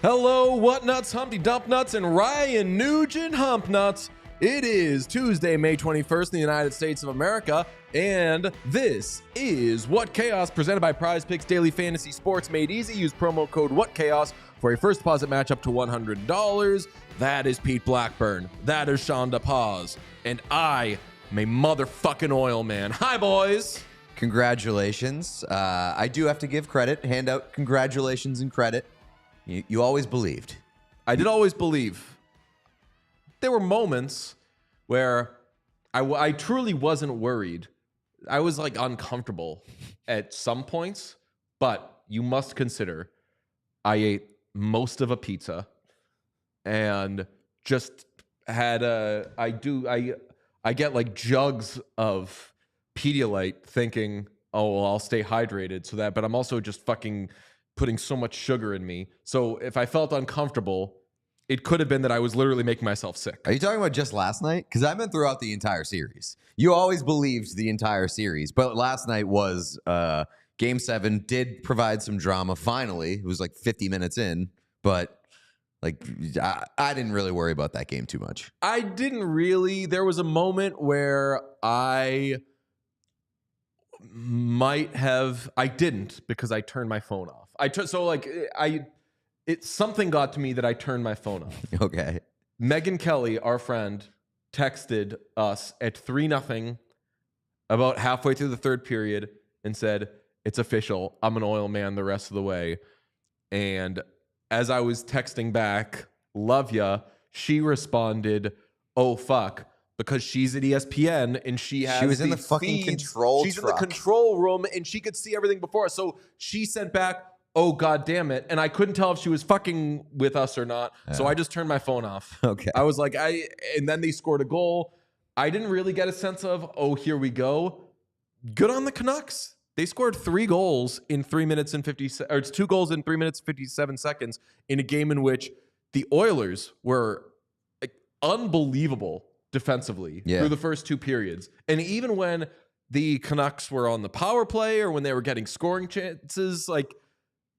Hello, What Nuts, Humpty Dump Nuts, and Ryan Nugent Hump Nuts. It is Tuesday, May 21st in the United States of America, and this is What Chaos, presented by Prize Picks Daily Fantasy Sports Made Easy. Use promo code What Chaos for a first deposit match up to $100. That is Pete Blackburn. That is Shonda Paz. And I am a motherfucking oil man. Hi, boys. Congratulations. I do have to give credit, hand out congratulations and credit. You always believed. I did always believe. There were moments where I truly wasn't worried. I was like uncomfortable at some points, but you must consider I ate most of a pizza and just had I get like jugs of Pedialyte thinking, oh, well, I'll stay hydrated so that, but I'm also just fucking putting so much sugar in me. So if I felt uncomfortable, it could have been that I was literally making myself sick. Are you talking about just last night? Because I meant throughout the entire series. You always believed the entire series, but last night was Game 7, did provide some drama. Finally, it was like 50 minutes in, but like I didn't really worry about that game too much. I didn't really. There was a moment where I didn't, because I turned my phone off. Something got to me that I turned my phone off. Okay. Megan Kelly, our friend, texted us at 3-0 about halfway through the third period and said, "It's official. I'm an oil man the rest of the way." And as I was texting back, "Love ya," she responded, "Oh fuck," because she's at ESPN and she was in the fucking control She's truck. in the control room and she could see everything before us. So she sent back, "Oh, God damn it." And I couldn't tell if she was fucking with us or not. So I just turned my phone off. Okay. I was like, and then they scored a goal. I didn't really get a sense of, oh, here we go. Good on the Canucks. They scored 3 goals in 3 minutes and 2 goals in 3 minutes, 57 seconds in a game in which the Oilers were unbelievable defensively through the first 2 periods. And even when the Canucks were on the power play or when they were getting scoring chances, like,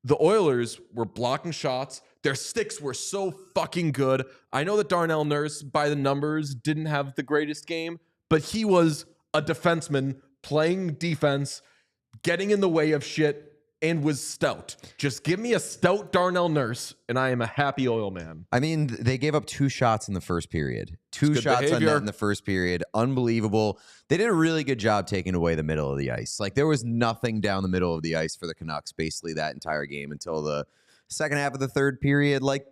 the Oilers were blocking shots. Their sticks were so fucking good. I know that Darnell Nurse, by the numbers, didn't have the greatest game, but he was a defenseman playing defense, getting in the way of shit, and was stout. Just give me a stout Darnell Nurse, and I am a happy oil man. I mean, they gave up 2 shots in the first period. 2 shots on net in the first period. Unbelievable. They did a really good job taking away the middle of the ice. Like, there was nothing down the middle of the ice for the Canucks basically that entire game until the second half of the third period. Like,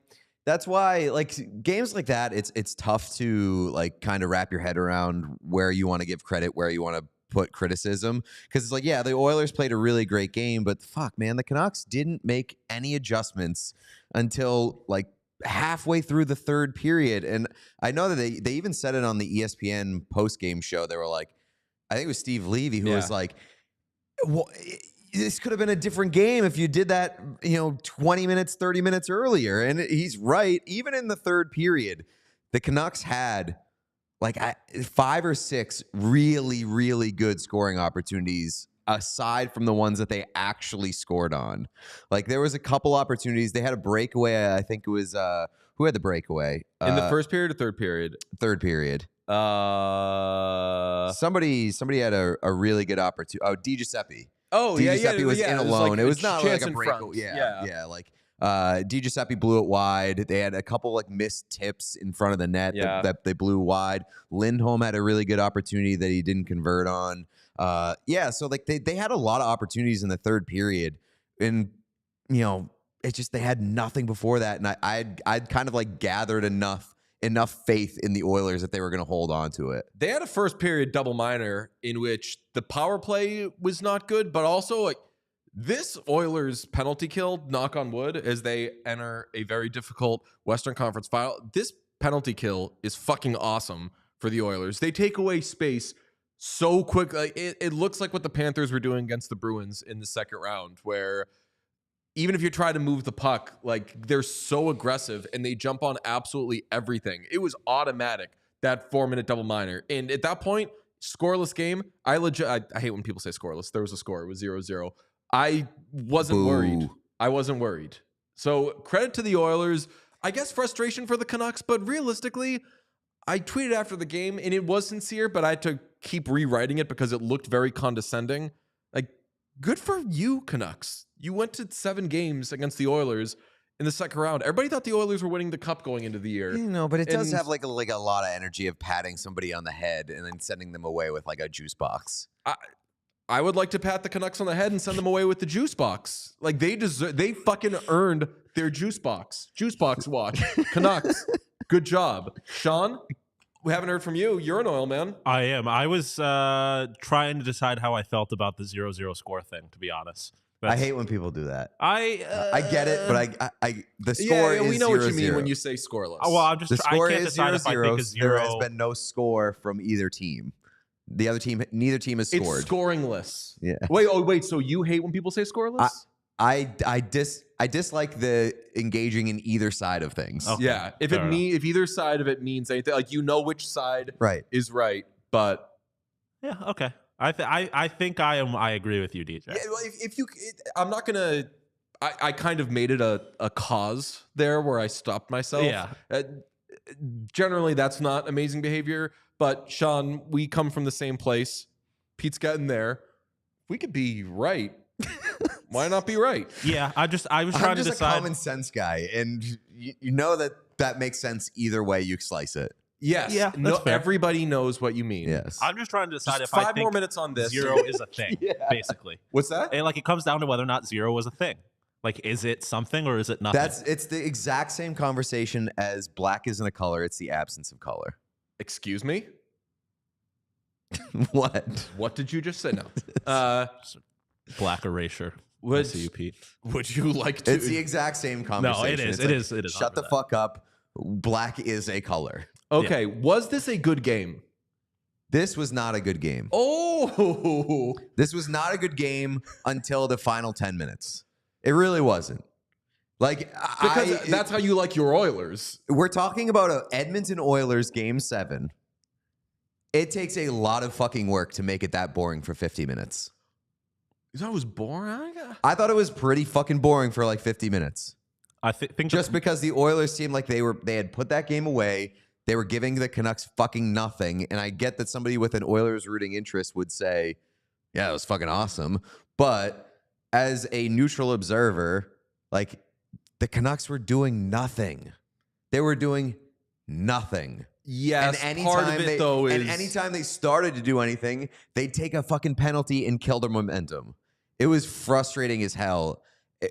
that's why, like, games like that, it's tough to, like, kind of wrap your head around where you want to give credit, where you want to put criticism, because it's like, yeah, the Oilers played a really great game, but fuck, man, the Canucks didn't make any adjustments until like halfway through the third period. And I know that they even said it on the ESPN post-game show. They were like, I think it was Steve Levy who was like, well, this could have been a different game if you did that, 20 minutes, 30 minutes earlier. And he's right. Even in the third period, the Canucks had like 5 or 6 really, really good scoring opportunities aside from the ones that they actually scored on. Like, there was a couple opportunities. They had a breakaway. I think it was who had the breakaway? In the first period or third period? Third period. Somebody had a really good opportunity. Oh, DiGiuseppe. Oh, DiGiuseppe was in alone. Like it was not like a breakaway. Yeah. Like, DiGiuseppe blew it wide. They had a couple like missed tips in front of the net that they blew wide. Lindholm had a really good opportunity that he didn't convert on. So like they had a lot of opportunities in the third period, and it's just they had nothing before that, and I'd kind of like gathered enough faith in the Oilers that they were going to hold on to it. They had a first period double minor in which the power play was not good, but also like this Oilers penalty kill, knock on wood, as they enter a very difficult Western Conference final. This penalty kill is fucking awesome for the Oilers. They take away space so quick. Like, it looks like what the Panthers were doing against the Bruins in the second round, where even if you try to move the puck, like they're so aggressive and they jump on absolutely everything. It was automatic, that 4-minute double minor. And at that point, scoreless game. I hate when people say scoreless. There was a score. It was 0-0. I wasn't worried. I wasn't worried. So credit to the Oilers. I guess frustration for the Canucks, but realistically, I tweeted after the game and it was sincere, but I had to keep rewriting it because it looked very condescending. Like, good for you, Canucks. You went to 7 games against the Oilers in the second round. Everybody thought the Oilers were winning the cup going into the year. You know, but it does have like a lot of energy of patting somebody on the head and then sending them away with like a juice box. I would like to pat the Canucks on the head and send them away with the juice box. Like they fucking earned their juice box. Juice box watch. Canucks. Good job. Sean, we haven't heard from you. You're an Oil man. I am. I was trying to decide how I felt about the 0-0 score thing, to be honest. I hate when people do that. I get it, but the score is we know 0-0. what you mean when you say scoreless. Well, I'm just the score I can't is decide 0-0. if I think a 0. There has been no score from either team. Neither team has scored. It's scoringless. Yeah. Wait. So you hate when people say scoreless? I dislike the engaging in either side of things. Okay. Yeah. If either side of it means anything, like which side is right, but yeah, okay. I think I agree with you, DJ. yeah, I'm not gonna. I kind of made it a cause there where I stopped myself. Yeah. Generally, that's not amazing behavior. But Sean, we come from the same place. Pete's getting there. We could be right. Why not be right? Yeah, I was trying to decide. I'm a common sense guy, and you know that makes sense either way you slice it. Yes. Yeah, no, fair. Everybody knows what you mean. Yes. I'm just trying to decide Just if I 5 think more minutes on this. 0 is a thing, basically. What's that? And it comes down to whether or not 0 was a thing. Like, is it something or is it nothing? It's the exact same conversation as black isn't a color; it's the absence of color. Excuse me? What? What did you just say? No. Black erasure. Would I see you, Pete. Would you like to? It's the exact same conversation. No, it is. It's It is. Shut the fuck up. Black is a color. Okay. Was this a good game? This was not a good game. Oh. This was not a good game until the final 10 minutes. It really wasn't. Because that's how you like your Oilers. We're talking about an Edmonton Oilers game 7. It takes a lot of fucking work to make it that boring for 50 minutes. You thought it was boring? I thought it was pretty fucking boring for like 50 minutes. I think Just because the Oilers seemed like they had put that game away. They were giving the Canucks fucking nothing. And I get that somebody with an Oilers rooting interest would say, yeah, it was fucking awesome. But as a neutral observer, like, the Canucks were doing nothing. They were doing nothing. Yes, and part of it, though, is... And anytime they started to do anything, they'd take a fucking penalty and kill their momentum. It was frustrating as hell.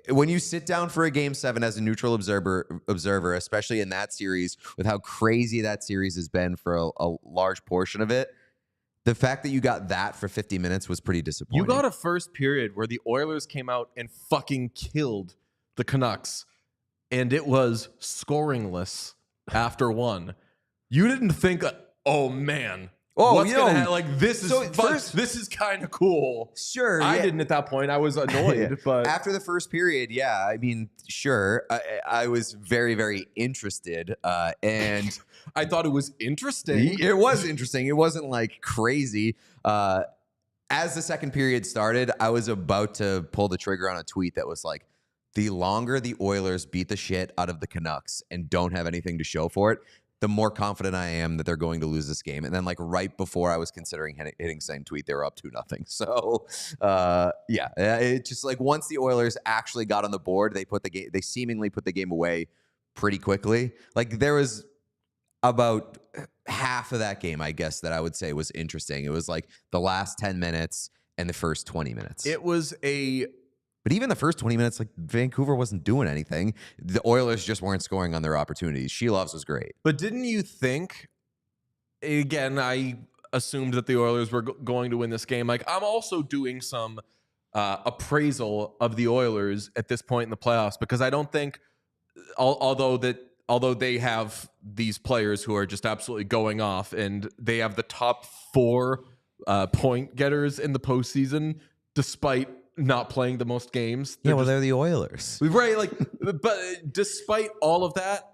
When you sit down for a game 7 as a neutral observer, especially in that series, with how crazy that series has been for a large portion of it, the fact that you got that for 50 minutes was pretty disappointing. You got a first period where the Oilers came out and fucking killed the Canucks, and it was scoringless after 1. You didn't think, oh man, what's gonna happen? Like, this is this is kind of cool. Sure, I didn't at that point. I was annoyed, but after the first period, yeah, I mean, sure, I was very, very interested, and I thought it was interesting. It was interesting. It wasn't like crazy. As the second period started, I was about to pull the trigger on a tweet that was like, the longer the Oilers beat the shit out of the Canucks and don't have anything to show for it, the more confident I am that they're going to lose this game. And then, like, right before I was considering hitting send tweet, they were up 2-0. So, yeah, it just, like, once the Oilers actually got on the board, they seemingly put the game away pretty quickly. Like, there was about half of that game, I guess, that I would say was interesting. It was like the last 10 minutes and the first 20 minutes. It was a But even the first 20 minutes, like Vancouver wasn't doing anything. The Oilers just weren't scoring on their opportunities. Shelov's was great. But didn't you think, again, I assumed that the Oilers were going to win this game. Like, I'm also doing some appraisal of the Oilers at this point in the playoffs, because I don't think, although they have these players who are just absolutely going off, and they have the top 4 point getters in the postseason, despite not playing the most games. They're the Oilers. Right. Like, but despite all of that,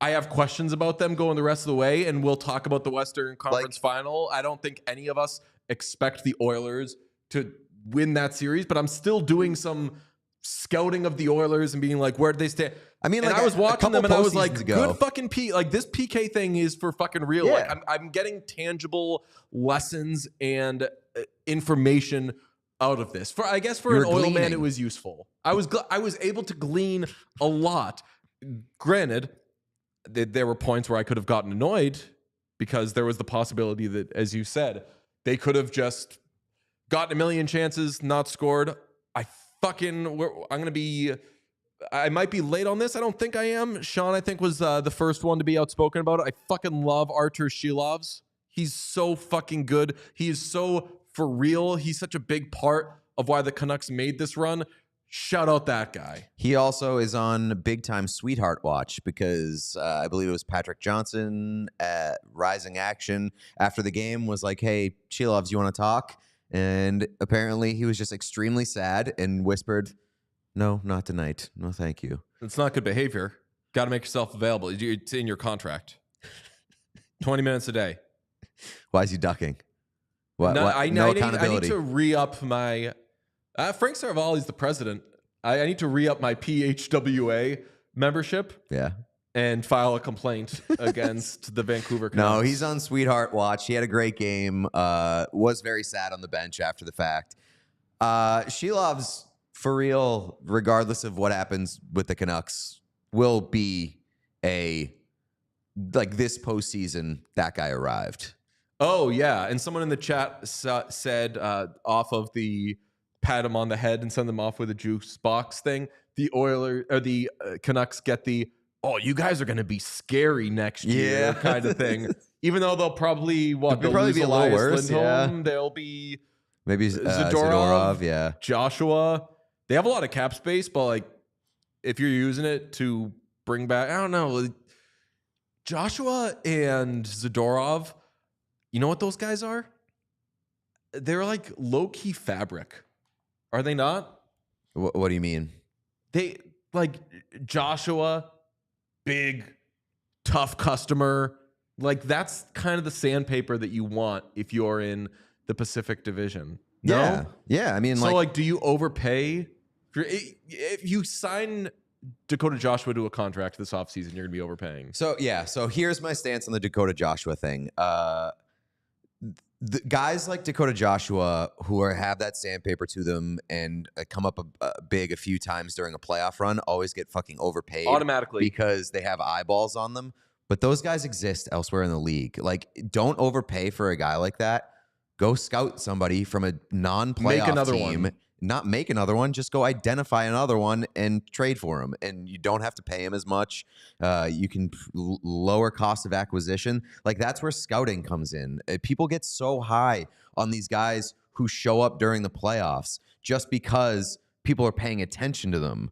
I have questions about them going the rest of the way, and we'll talk about the Western Conference Final. I don't think any of us expect the Oilers to win that series, but I'm still doing some scouting of the Oilers and being like, where did they stand? I mean, and like, I was watching them and I was like, ago, good fucking like this PK thing is for fucking real. Yeah. Like, I'm getting tangible lessons and information out of this. I guess for an oil man, it was useful. I was able to glean a lot. Granted, there were points where I could have gotten annoyed, because there was the possibility that, as you said, they could have just gotten a million chances, not scored. I might be late on this. I don't think I am. Sean, I think, was the first one to be outspoken about it. I fucking love Artur Shelovs. He's so fucking good. He is so for real. He's such a big part of why the Canucks made this run. Shout out that guy. He also is on big time sweetheart watch, because I believe it was Patrick Johnson at Rising Action after the game was like, hey, Shelovs, you want to talk? And apparently he was just extremely sad and whispered, no, not tonight. No, thank you. It's not good behavior. Got to make yourself available. It's in your contract. 20 minutes a day. Why is he ducking? No accountability. I need to re-up my... Frank Saravalli's the president. I need to re-up my PHWA membership. Yeah. And file a complaint against the Vancouver Canucks. No, he's on sweetheart watch. He had a great game. Was very sad on the bench after the fact. Shelovs, for real, regardless of what happens with the Canucks, will be this postseason, that guy arrived. Oh, yeah. And someone in the chat said, off of the pat him on the head and send them off with a juice box thing, the Canucks get the, oh, you guys are going to be scary next year kind of thing. Even though they'll probably, be a little worse. Lindholm, they'll be maybe Zadorov, Joshua. They have a lot of cap space, but like, if you're using it to bring back, I don't know, Joshua and Zadorov, you know what those guys are? They're like low-key fabric. Are they not? What do you mean? They, like, Joshua, big, tough customer. Like, that's kind of the sandpaper that you want if you're in the Pacific Division. No? Yeah. I mean, so, do you overpay? If you sign Dakota Joshua to a contract this offseason, you're going to be overpaying. So here's my stance on the Dakota Joshua thing. The guys like Dakota Joshua who have that sandpaper to them and come up big a few times during a playoff run always get fucking overpaid automatically because they have eyeballs on them. But those guys exist elsewhere in the league. Like, don't overpay for a guy like that. Go scout somebody from a non-playoff team. Not make another one. Just go identify another one and trade for him. And you don't have to pay him as much. You can lower cost of acquisition. Like, that's where scouting comes in. People get so high on these guys who show up during the playoffs just because people are paying attention to them.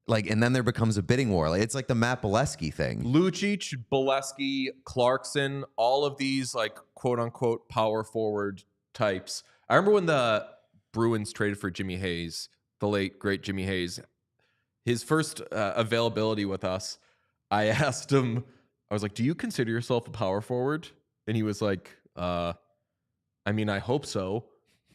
Like, and then there becomes a bidding war. Like, it's like the Matt Bolesky thing. Lucic, Bolesky, Clarkson, all of these, like, quote unquote power forward types. I remember when the Bruins traded for Jimmy Hayes, the late great Jimmy Hayes. His first availability with us, I asked him, I was like, do you consider yourself a power forward? And he was like, I mean, I hope so.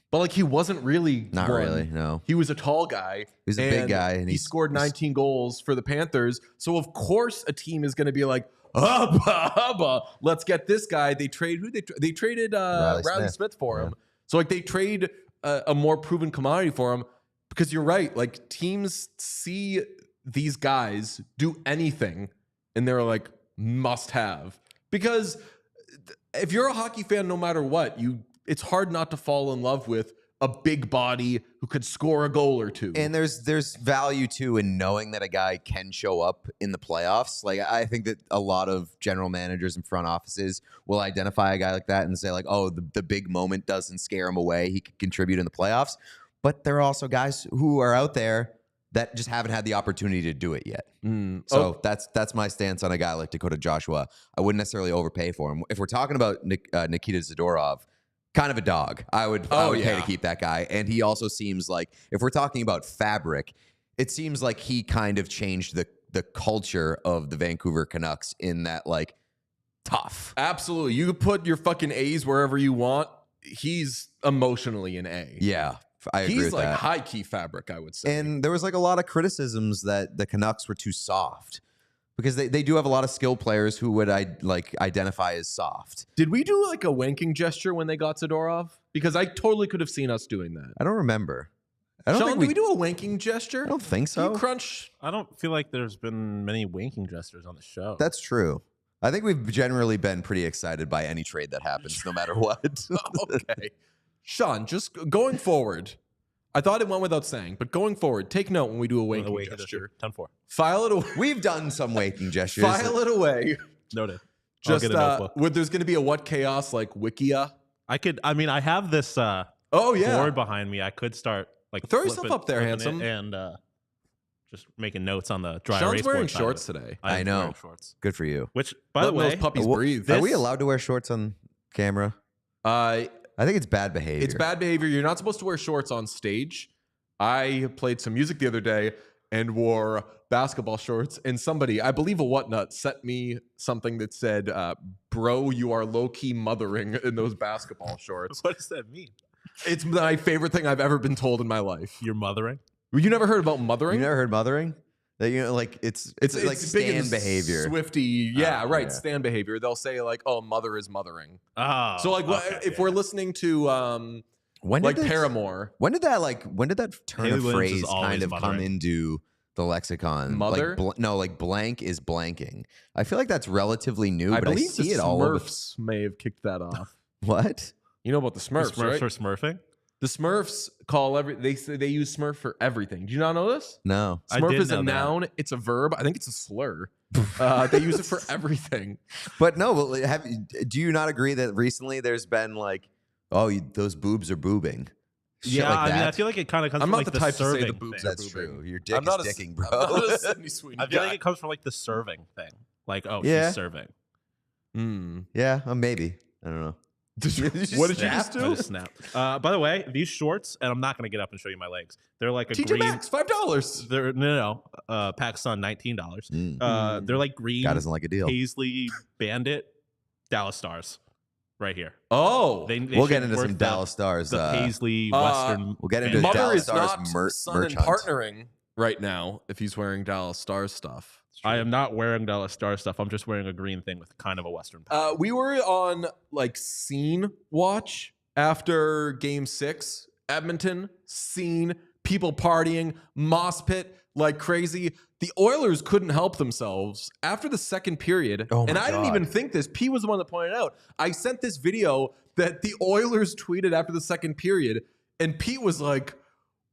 But like, he wasn't really. Not really, no. He was a tall guy. He was a big guy. And he scored 19 goals for the Panthers. So of course a team is going to be like, hubba, let's get this guy. They traded Riley Smith for him. So like, they trade a more proven commodity for him, because you're right. Like, teams see these guys do anything and they're like, must have. Because if you're a hockey fan, no matter what, it's hard not to fall in love with a big body who could score a goal or two. And there's value too in knowing that a guy can show up in the playoffs. Like I think that a lot of general managers and front offices will identify a guy like that and say like, oh, the big moment doesn't scare him away. He could contribute in the playoffs. But there are also guys who are out there that just haven't had the opportunity to do it yet. So that's my stance on a guy like Dakota Joshua. I wouldn't necessarily overpay for him. If we're talking about Nikita Zadorov, kind of a dog. I would pay to keep that guy. And he also seems like, if we're talking about fabric, it seems like he kind of changed the culture of the Vancouver Canucks in that, like, tough. Absolutely. You could put your fucking A's wherever you want. He's emotionally an A. Yeah, I agree with He's like that. high-key fabric, I would say. And there was like a lot of criticisms that the Canucks were too soft. Because they do have a lot of skilled players who would identify as soft. Did we do like a wanking gesture when they got Zadorov? Because I totally could have seen us doing that. I don't remember. I don't Sean, think do we do a wanking gesture? I don't think so. You crunch. I don't feel like there's been many wanking gestures on the show. That's true. I think we've generally been pretty excited by any trade that happens, no matter what. Okay. Sean, just going forward, I thought it went without saying, but going forward, take note when we do a wanking gesture. 10-4. File it away. We've done some wanking gestures. File it away. Noted. Just I'll get a notebook. there's going to be a what chaos like Wikia. I have this board behind me. I could start like throw yourself up there, handsome, and just making notes on the dry Sean's erase wearing board shorts today. I know. Wearing shorts. Good for you. Which, by the way, those puppies breathe. Are we allowed to wear shorts on camera? I think it's bad behavior. It's bad behavior. You're not supposed to wear shorts on stage. I played some music the other day and wore basketball shorts, and somebody, I believe a whatnut, sent me something that said, bro, you are low-key mothering in those basketball shorts. What does that mean? It's my favorite thing I've ever been told in my life. You're mothering? You never heard about mothering? You never heard mothering? That, you know, like it's like stand behavior. Swifty, yeah, right. Yeah. Stand behavior. They'll say like, "Oh, mother is mothering." Oh, So like, if we're listening to Paramore, when did that turn Haley of Williams phrase is always kind of come mothering. into the lexicon? Mother? Like blank is blanking. I feel like that's relatively new, I but I believe see the it all over. Smurfs may have kicked that off. What? You know about the Smurfs, The Smurfs right? are smurfing? The Smurfs call they say they use Smurf for everything. Do you not know this? No. I Smurf did is a know that. noun. It's a verb. I think it's a slur. They use it for everything. But no, do you not agree that recently there's been like, oh, those boobs are boobing? Shit Yeah, like I mean, that. I feel like it kind of comes I'm from not like the type to say serving the boobs thing. are That's boobing. true. Your dick I'm not is a- dicking, bro. I'm not a Sydney Sweeney I feel guy. like it comes from like the serving thing. Like, oh, Yeah. she's serving. Yeah, maybe. I don't know. What did you just I do? just snapped. By the way, these shorts, and I'm not going to get up and show you my legs. They're like a TJ green. Maxx, $5. They're no. Pakistan, $19. They're like green. God doesn't like a deal. Paisley Bandit, Dallas Stars, right here. Oh, They We'll get should into worth some Dallas Stars. The Paisley Western. we'll get into Bandit. Mother Dallas is Stars not son merch and hunt. partnering right now if he's wearing Dallas Stars stuff. I am not wearing Dallas Star stuff. I'm just wearing a green thing with kind of a Western. We were on like scene watch after Game 6. Edmonton, scene, people partying, moss pit like crazy. The Oilers couldn't help themselves after the second period. Oh my and I didn't God. even think this. P was the one that pointed it out. I sent this video that the Oilers tweeted after the second period, and Pete was like,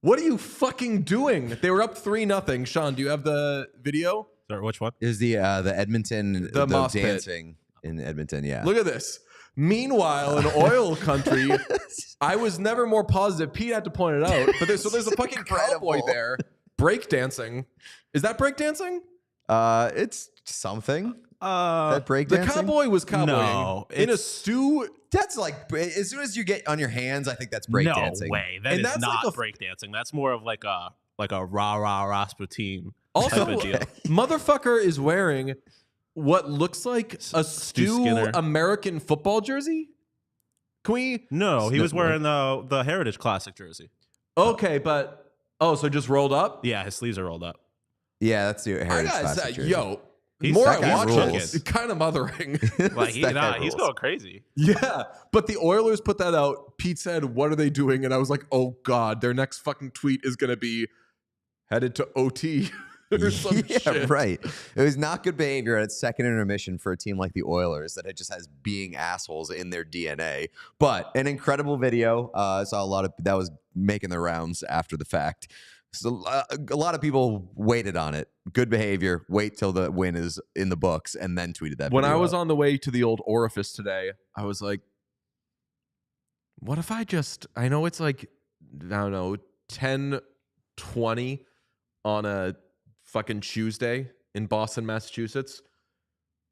"What are you fucking doing?" They were up 3-0. Sean, do you have the video? Sorry, which one? Is the Edmonton The moss pit. dancing in Edmonton? Yeah. Look at this. Meanwhile, in oil country, I was never more positive. Pete had to point it out. But there's a fucking cowboy incredible. there breakdancing. Is that breakdancing? It's something. That breakdancing. The cowboy was cowboying No, in a it's- stew. That's like as soon as you get on your hands, I think that's breakdancing. No way. That And is that's not like a- breakdancing. That's more of like a rah Rasputin Also, type of deal. motherfucker is wearing what looks like a Stu Stu Skinner. American football jersey. Can we? No, he was Snip wearing the Heritage Classic jersey. Okay, but so just rolled up. Yeah, his sleeves are rolled up. Yeah, that's the I Heritage gotta Classic say, jersey. yo, He's- more that I guy watch rules. it, kind of mothering. Like That guy he's rules. going crazy. Yeah, but the Oilers put that out. Pete said, "What are they doing?" And I was like, "Oh God, their next fucking tweet is gonna be headed to OT." or some shit. Right. It was not good behavior at second intermission for a team like the Oilers that it just has being assholes in their DNA. But an incredible video. I saw a lot of that was making the rounds after the fact. So a lot of people waited on it. Good behavior. Wait till the win is in the books and then tweeted that. When I video was out. on the way to the old orifice today, I was like, what if I know it's like, I don't know, 10:20 on a fucking Tuesday in Boston, Massachusetts.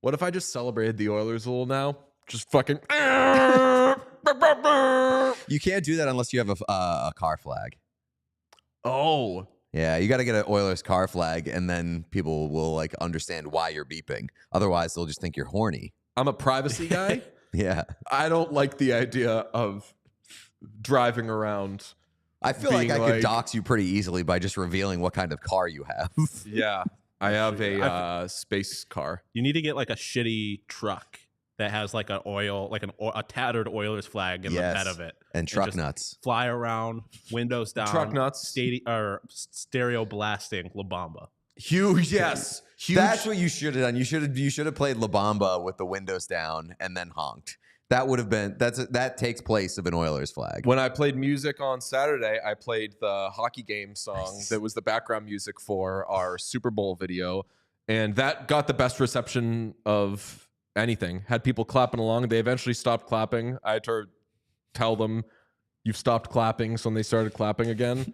What if I just celebrated the Oilers a little now? Just fucking. You can't do that unless you have a car flag. Oh. Yeah, you got to get an Oilers car flag, and then people will like understand why you're beeping. Otherwise, they'll just think you're horny. I'm a privacy guy. Yeah. I don't like the idea of driving around. I feel like I could dox you pretty easily by just revealing what kind of car you have. Yeah. I have a space car. You need to get like a shitty truck that has like a tattered Oilers flag in the bed of it. And truck just nuts. Fly around, windows down. Truck nuts. Stereo blasting La Bamba. Huge, yes. Huge. That's what you should have done. You should have played La Bamba with the windows down and then honked. That would have been that takes place of an Oilers flag. When I played music on Saturday, I played the hockey game song that was the background music for our Super Bowl video, and that got the best reception of anything. Had people clapping along. They eventually stopped clapping. I had to tell them, "You've stopped clapping," so when they started clapping again.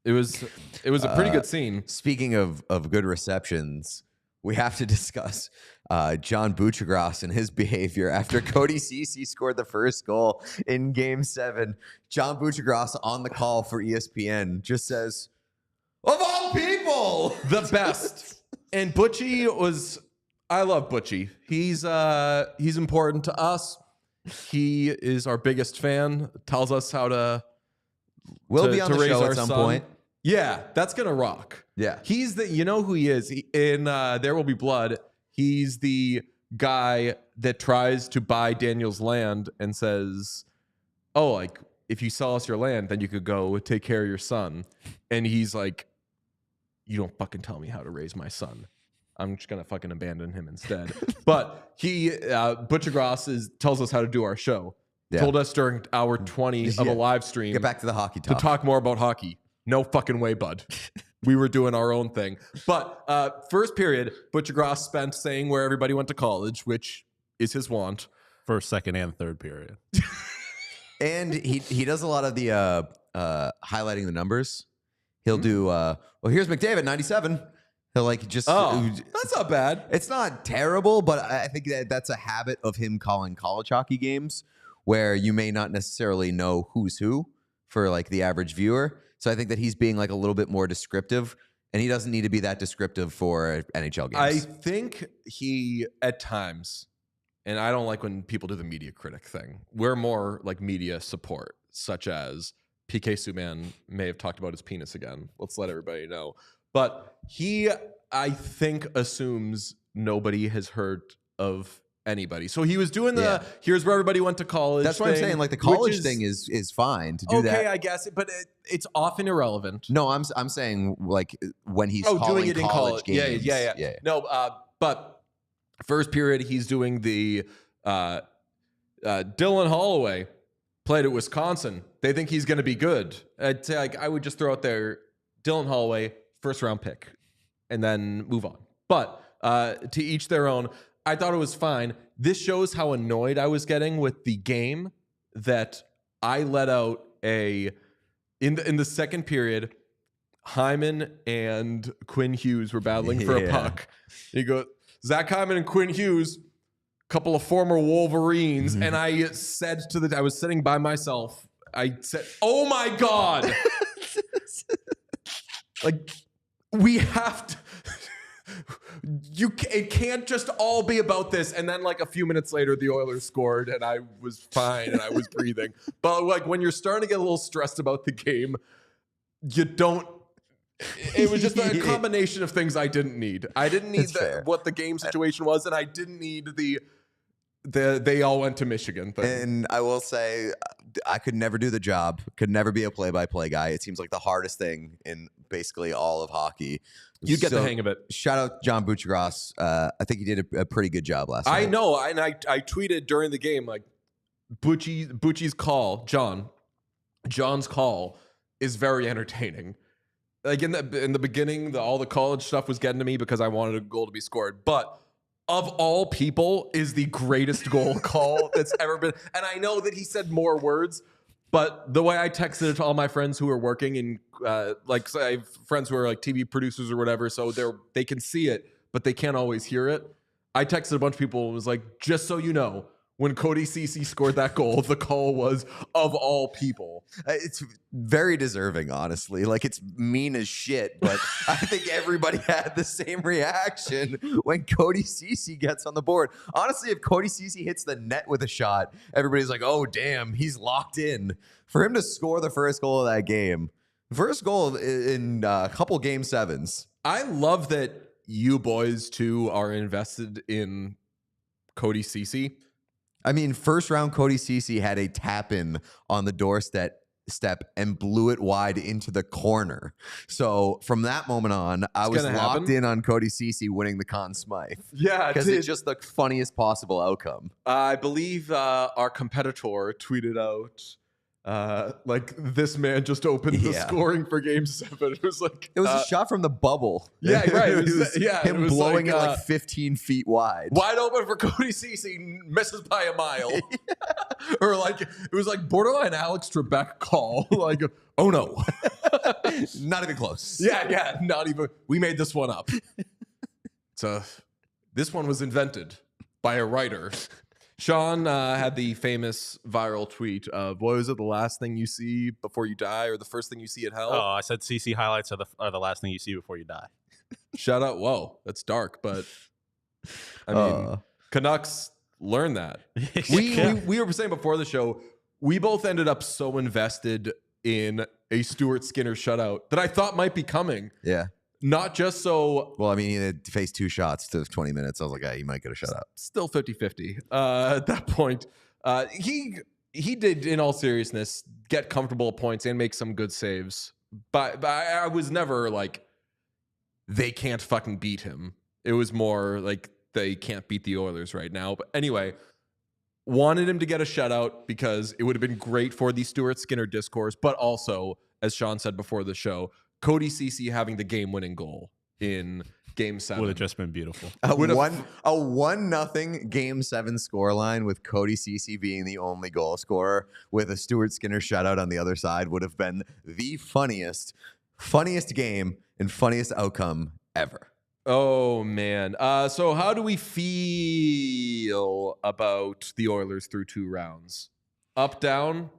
It was a pretty good scene. Speaking of good receptions, we have to discuss John Buccigross and his behavior after Cody Ceci scored the first goal in Game 7. John Buccigross on the call for ESPN just says, "Of all people, The best." And Butchie was, I love Butchie. He's important to us. He is our biggest fan. Tells us how to we'll be on the raise show our at some son. point." Yeah, that's gonna rock. Yeah. He's you know who he is. In There Will Be Blood, he's the guy that tries to buy Daniel's land and says, "Oh, like if you sell us your land, then you could go take care of your son." And he's like, "You don't fucking tell me how to raise my son. I'm just gonna fucking abandon him instead." But Butchie tells us how to do our show. Yeah. Told us during hour 20 of a live stream Get back to the hockey to talk. talk more about hockey. No fucking way, bud. We were doing our own thing. But first period, Butchie spent saying where everybody went to college, which is his want. First, second, and third period. And he does a lot of the highlighting the numbers. He'll do, well, here's McDavid, 97. He'll like just... That's not bad. It's not terrible, but I think that's a habit of him calling college hockey games where you may not necessarily know who's who for like the average viewer. So I think that he's being like a little bit more descriptive, and he doesn't need to be that descriptive for NHL games. I think he, at times, and I don't like when people do the media critic thing. We're more like media support, such as PK Subban may have talked about his penis again. Let's let everybody know. But he, I think, assumes nobody has heard of anybody. So he was doing here's where everybody went to college. That's what I'm saying. Like the college thing is fine to do that. Okay, I guess, but it's often irrelevant. No, I'm saying like when he's calling doing it in college games. Yeah. No, but first period he's doing the Dylan Holloway played at Wisconsin. They think he's going to be good. I'd say like I would just throw out there Dylan Holloway, first round pick, and then move on. But to each their own. I thought it was fine. This shows how annoyed I was getting with the game that I let out in the second period. Hyman and Quinn Hughes were battling for a puck. You go, Zach Hyman and Quinn Hughes, couple of former Wolverines, and I said I was sitting by myself. I said, "Oh my God!" Like we have to. It can't just all be about this. And then like a few minutes later, the Oilers scored and I was fine and I was breathing. But like when you're starting to get a little stressed about the game, you don't. It was just a combination of things I didn't need. I didn't need what the game situation was, and I didn't need the They all went to Michigan. But And I will say, I could never do the job, could never be a play-by-play guy. It seems like the hardest thing in basically all of hockey. You get the hang of it. Shout out John Buccigross. I think he did a pretty good job last night. I know, and I tweeted during the game, like, Bucci's call, John's call is very entertaining. Like in the beginning, all the college stuff was getting to me because I wanted a goal to be scored. But of all people, is the greatest goal call that's ever been. And I know that he said more words, but the way I texted it to all my friends who are working in, like, I have friends who are like TV producers or whatever, so they can see it, but they can't always hear it. I texted a bunch of people and was like, just so you know, when Cody Ceci scored that goal, the call was of all people. It's very deserving, honestly. Like, it's mean as shit, but I think everybody had the same reaction when Cody Ceci gets on the board. Honestly, if Cody Ceci hits the net with a shot, everybody's like, oh, damn, he's locked in. For him to score the first goal of that game, first goal in a couple game sevens. I love that you boys, too, are invested in Cody Ceci. I mean, first round, Cody Ceci had a tap in on the doorstep and blew it wide into the corner. So from that moment on, I was locked in on Cody Ceci winning the Conn Smythe. Yeah, because it's just the funniest possible outcome. I believe our competitor tweeted out, like, this man just opened the scoring for Game 7. It was like a shot from the bubble. Yeah, right. It was him blowing it like 15 feet wide. Wide open for Cody Ceci, misses by a mile. Or like, it was like borderline Alex Trebek call. Like, oh no. Not even close. Yeah, not even. We made this one up. So this one was invented by a writer. Sean had the famous viral tweet of, what was it, the last thing you see before you die, or the first thing you see at hell? Oh, I said CC highlights are the last thing you see before you die. Shout out. Whoa, that's dark, but I mean, Canucks learn that. We were saying before the show, we both ended up so invested in a Stuart Skinner shutout that I thought might be coming. Yeah. Not just so... Well, I mean, he had faced 2 shots to 20 minutes. I was like, he might get a shutout. Still 50-50. At that point, he did, in all seriousness, get comfortable points and make some good saves. But I was never like, they can't fucking beat him. It was more like, they can't beat the Oilers right now. But anyway, wanted him to get a shutout because it would have been great for the Stuart Skinner discourse. But also, as Sean said before the show, Cody Ceci having the game-winning goal in Game 7 would have just been beautiful. A 1-0 Game 7 scoreline with Cody Ceci being the only goal scorer with a Stuart Skinner shutout on the other side would have been the funniest game and funniest outcome ever. Oh, man. So how do we feel about the Oilers through 2 rounds? Up, down?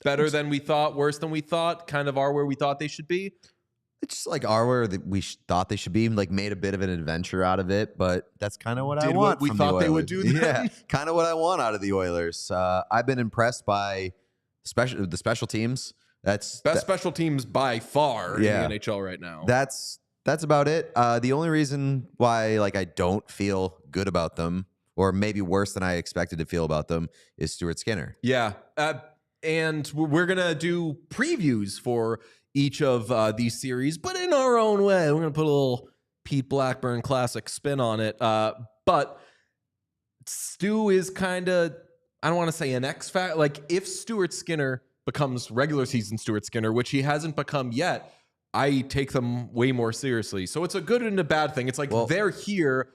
Better than we thought, worse than we thought, kind of are where we thought they should be? It's just like are where we thought they should be, like made a bit of an adventure out of it, but that's kind of what I want. We thought they would do that. Yeah, kind of what I want out of the Oilers. I've been impressed by the special teams. That's best special teams by far in the NHL right now. That's about it. The only reason why I don't feel good about them, or maybe worse than I expected to feel about them, is Stuart Skinner. Yeah. And we're going to do previews for each of these series, but in our own way. We're going to put a little Pete Blackburn classic spin on it. But Stu is kind of, I don't want to say an X factor. Like, if Stuart Skinner becomes regular season Stuart Skinner, which he hasn't become yet, I take them way more seriously. So it's a good and a bad thing. It's like they're here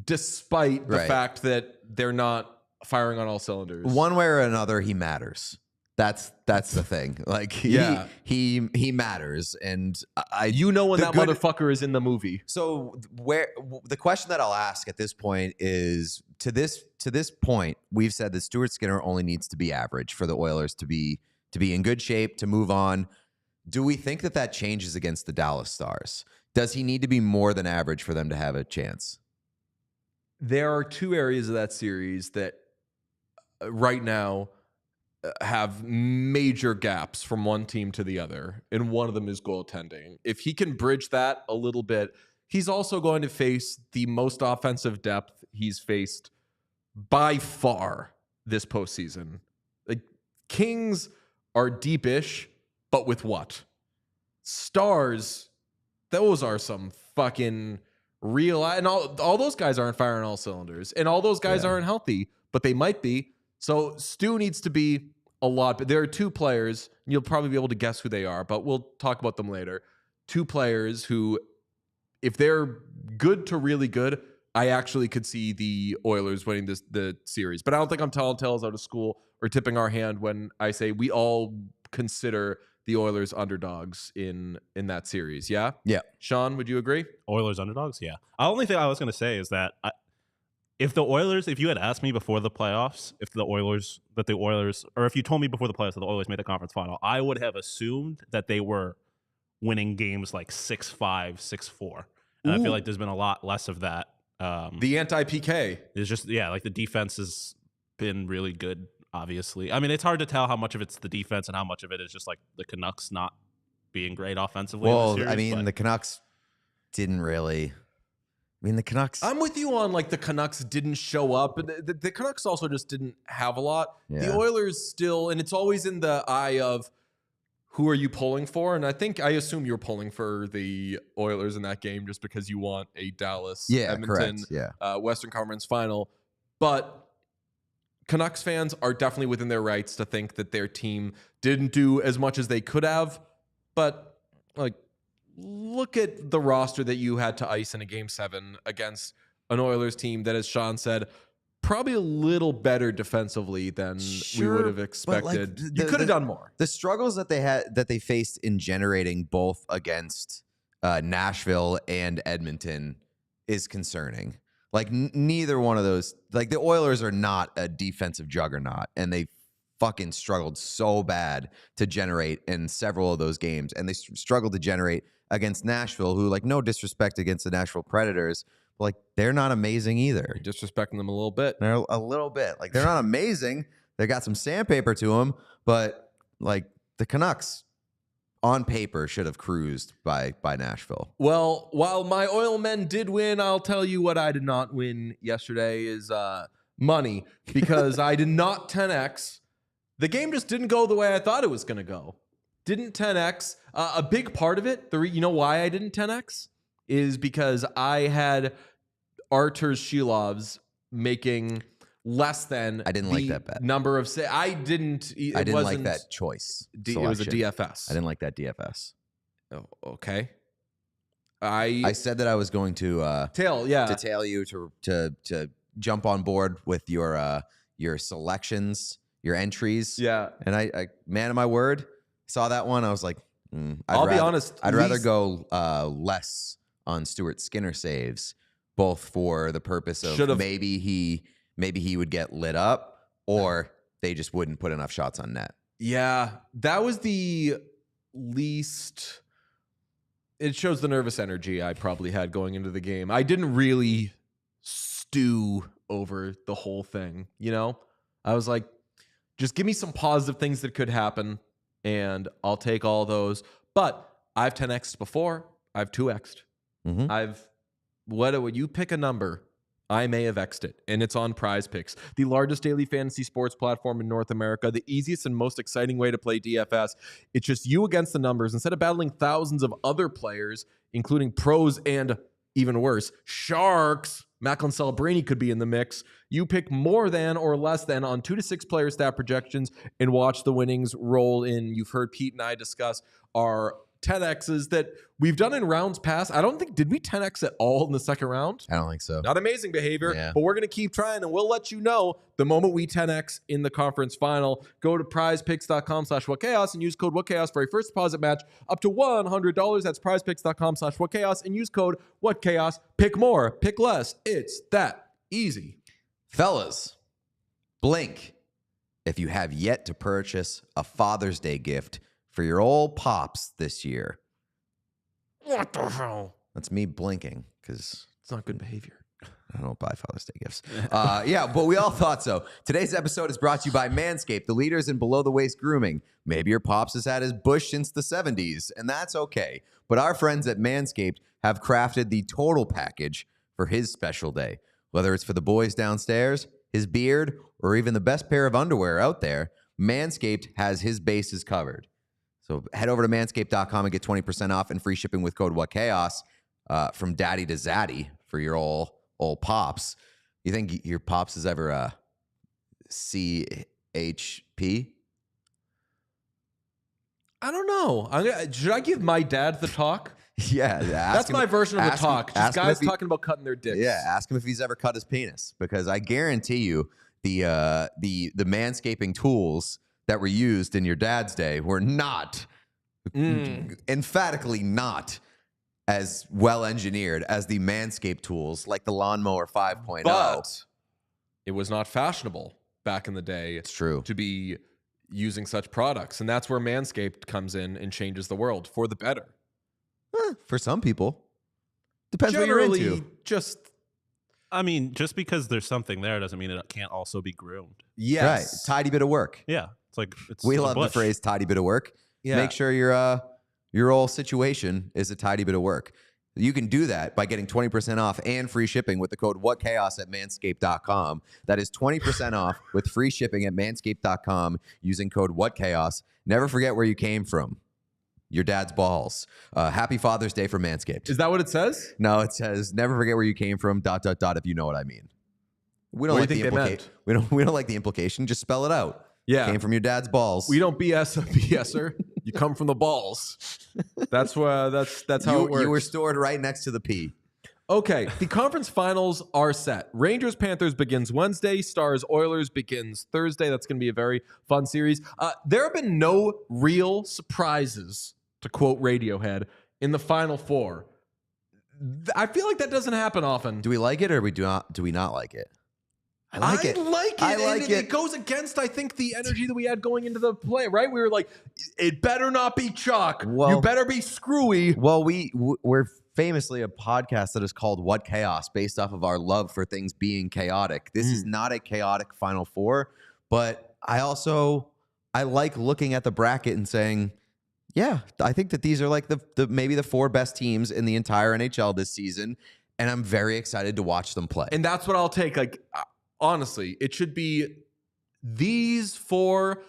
despite the fact that they're not firing on all cylinders. One way or another, he matters. That's the thing. Like, he matters, and when that motherfucker is in the movie. So the question that I'll ask at this point is, to this point, we've said that Stuart Skinner only needs to be average for the Oilers to be in good shape to move on. Do we think that changes against the Dallas Stars? Does he need to be more than average for them to have a chance? There are 2 areas of that series that right now have major gaps from one team to the other, and one of them is goaltending. If he can bridge that a little bit, he's also going to face the most offensive depth he's faced by far this postseason. Like, Kings are deepish, but with what? Stars, those are some fucking real, and all those guys aren't firing all cylinders, and all those guys aren't healthy, but they might be. So Stu needs to be a lot. But there are two players, and you'll probably be able to guess who they are, but we'll talk about them later. Two players who, if they're good to really good, I actually could see the Oilers winning the series. But I don't think I'm telling tales out of school or tipping our hand when I say we all consider the Oilers underdogs in that series. Yeah? Yeah. Sean, would you agree? Oilers underdogs? Yeah. The only thing I was going to say is that if you had asked me before the playoffs, if the Oilers, or if you told me before the playoffs that the Oilers made the conference final, I would have assumed that they were winning games like 6-5, 6-4. And I feel like there's been a lot less of that. The anti-PK. It's just, like the defense has been really good, obviously. I mean, it's hard to tell how much of it's the defense and how much of it is just like the Canucks not being great offensively. Well, in the series, the Canucks didn't really. The Canucks. I'm with you on like the Canucks didn't show up, but the Canucks also just didn't have a lot. Yeah. The Oilers still, and it's always in the eye of who are you pulling for? And I assume you're pulling for the Oilers in that game just because you want a Dallas, Edmonton, Western Conference final. But Canucks fans are definitely within their rights to think that their team didn't do as much as they could have. But like, look at the roster that you had to ice in a Game 7 against an Oilers team that, as Sean said, probably a little better defensively than we would have expected. You could have done more. The struggles that they faced in generating both against Nashville and Edmonton is concerning. Like neither one of those, like the Oilers are not a defensive juggernaut, and they fucking struggled so bad to generate in several of those games, and they struggled to generate against Nashville, who, like, no disrespect against the Nashville Predators, but like they're not amazing either. You're disrespecting them a little bit. They're a little bit. Like, they're not amazing. They got some sandpaper to them, but like the Canucks on paper should have cruised by Nashville. Well, while my oil men did win, I'll tell you what I did not win yesterday is money, because I did not 10x. The game just didn't go the way I thought it was going to go. Didn't 10x. A big part of it, you know why I didn't 10x? Is because I had Artur Shilovs making less than I didn't like that bet. Number of I didn't like that choice. It was a DFS. I didn't like that DFS. Oh, okay. I said that I was going to tail you to jump on board with your selections, your entries. Yeah. And I man of my word, saw that one. I was like, I'll be honest. I'd rather go less on Stuart Skinner saves, both for the purpose of maybe he would get lit up, or they just wouldn't put enough shots on net. Yeah, that was the least. It shows the nervous energy I probably had going into the game. I didn't really stew over the whole thing, you know? I was like, just give me some positive things that could happen, and I'll take all those. But I've 10x'd before. I've 2x'd. When you pick a number, I may have X'd it, and it's on Prize Picks, the largest daily fantasy sports platform in North America, the easiest and most exciting way to play DFS. It's just you against the numbers. Instead of battling thousands of other players, including pros and, even worse, sharks, Macklin Celebrini could be in the mix. You pick more than or less than on 2 to 6 player stat projections and watch the winnings roll in. You've heard Pete and I discuss our 10x's that we've done in rounds past. I don't think, did we 10x at all in the second round? I don't think so. Not amazing behavior, but we're going to keep trying, and we'll let you know the moment we 10x in the conference final. Go to prizepicks.com/whatchaos and use code whatchaos for a first deposit match up to $100. That's prizepicks.com/whatchaos and use code whatchaos. Pick more, pick less. It's that easy. Fellas, blink if you have yet to purchase a Father's Day gift for your old pops this year. What the hell? That's me blinking, because it's not good behavior. I don't buy Father's Day gifts. But we all thought so. Today's episode is brought to you by Manscaped, the leaders in below-the-waist grooming. Maybe your pops has had his bush since the 70s, and that's okay. But our friends at Manscaped have crafted the total package for his special day. Whether it's for the boys downstairs his beard, or even the best pair of underwear out there, Manscaped has his bases covered. So head over to manscaped.com and get 20% off and free shipping with code WhatChaos from daddy to zaddy for your old pops. You think your pops is ever CHP? I don't know. Should I give my dad the talk? Yeah, that's my version of the talk. Just guys talking about cutting their dicks. Yeah, ask him if he's ever cut his penis, because I guarantee you the manscaping tools that were used in your dad's day were not, emphatically not, as well engineered as the Manscaped tools like the Lawnmower 5.0. But it was not fashionable back in the day. It's true. To be using such products, and that's where Manscaped comes in and changes the world for the better. For some people. Depends what you're into. Just because there's something there doesn't mean it can't also be groomed. Yes. Right. Tidy bit of work. Yeah. We love the phrase tidy bit of work. Yeah. Make sure your whole situation is a tidy bit of work. You can do that by getting 20% off and free shipping with the code WhatChaos at manscaped.com. That is 20% off with free shipping at manscaped.com using code WhatChaos. Never forget where you came from. Your dad's balls. Happy Father's Day for Manscaped. Is that what it says? No, it says never forget where you came from. ... If you know what I mean. We don't What like do you the think they implication. We don't like the implication. Just spell it out. Yeah. Came from your dad's balls. We don't BS a BSer. You come from the balls. That's how it works. You were stored right next to the P. Okay, the conference finals are set. Rangers-Panthers begins Wednesday. Stars-Oilers begins Thursday. That's going to be a very fun series. There have been no real surprises, to quote Radiohead, in the Final Four. I feel like that doesn't happen often. Do we like it or do we not like it? I like it. I like it. It goes against, I think, the energy that we had going into the play, right? We were like, it better not be chalk. Well, you better be screwy. Well, we're famously a podcast that is called What Chaos, based off of our love for things being chaotic. This is not a chaotic Final Four, but I like looking at the bracket and saying, yeah, I think that these are like the maybe the four best teams in the entire NHL this season, and I'm very excited to watch them play. And that's what I'll take. Like, honestly, it should be these four,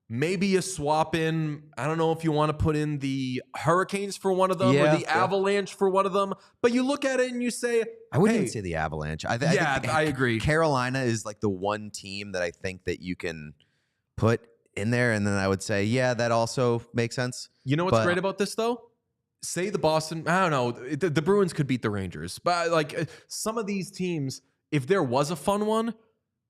maybe a swap in. I don't know if you want to put in the Hurricanes for one of them or the Avalanche for one of them, but you look at it and you say, I wouldn't even say the Avalanche. I think I agree. Carolina is like the one team that I think that you can put in there, and then I would say, yeah, that also makes sense. You know what's great about this, though? Say the Boston, I don't know, the Bruins could beat the Rangers, but like some of these teams, if there was a fun one,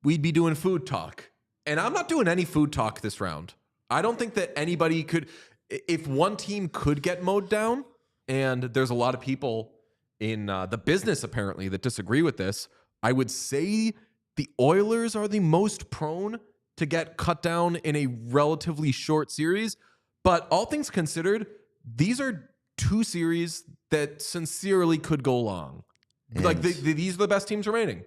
we'd be doing food talk. And I'm not doing any food talk this round. I don't think that anybody could, if one team could get mowed down, and there's a lot of people in the business apparently that disagree with this, I would say the Oilers are the most prone to get cut down in a relatively short series. But all things considered, these are two series that sincerely could go long. And like these are the best teams remaining.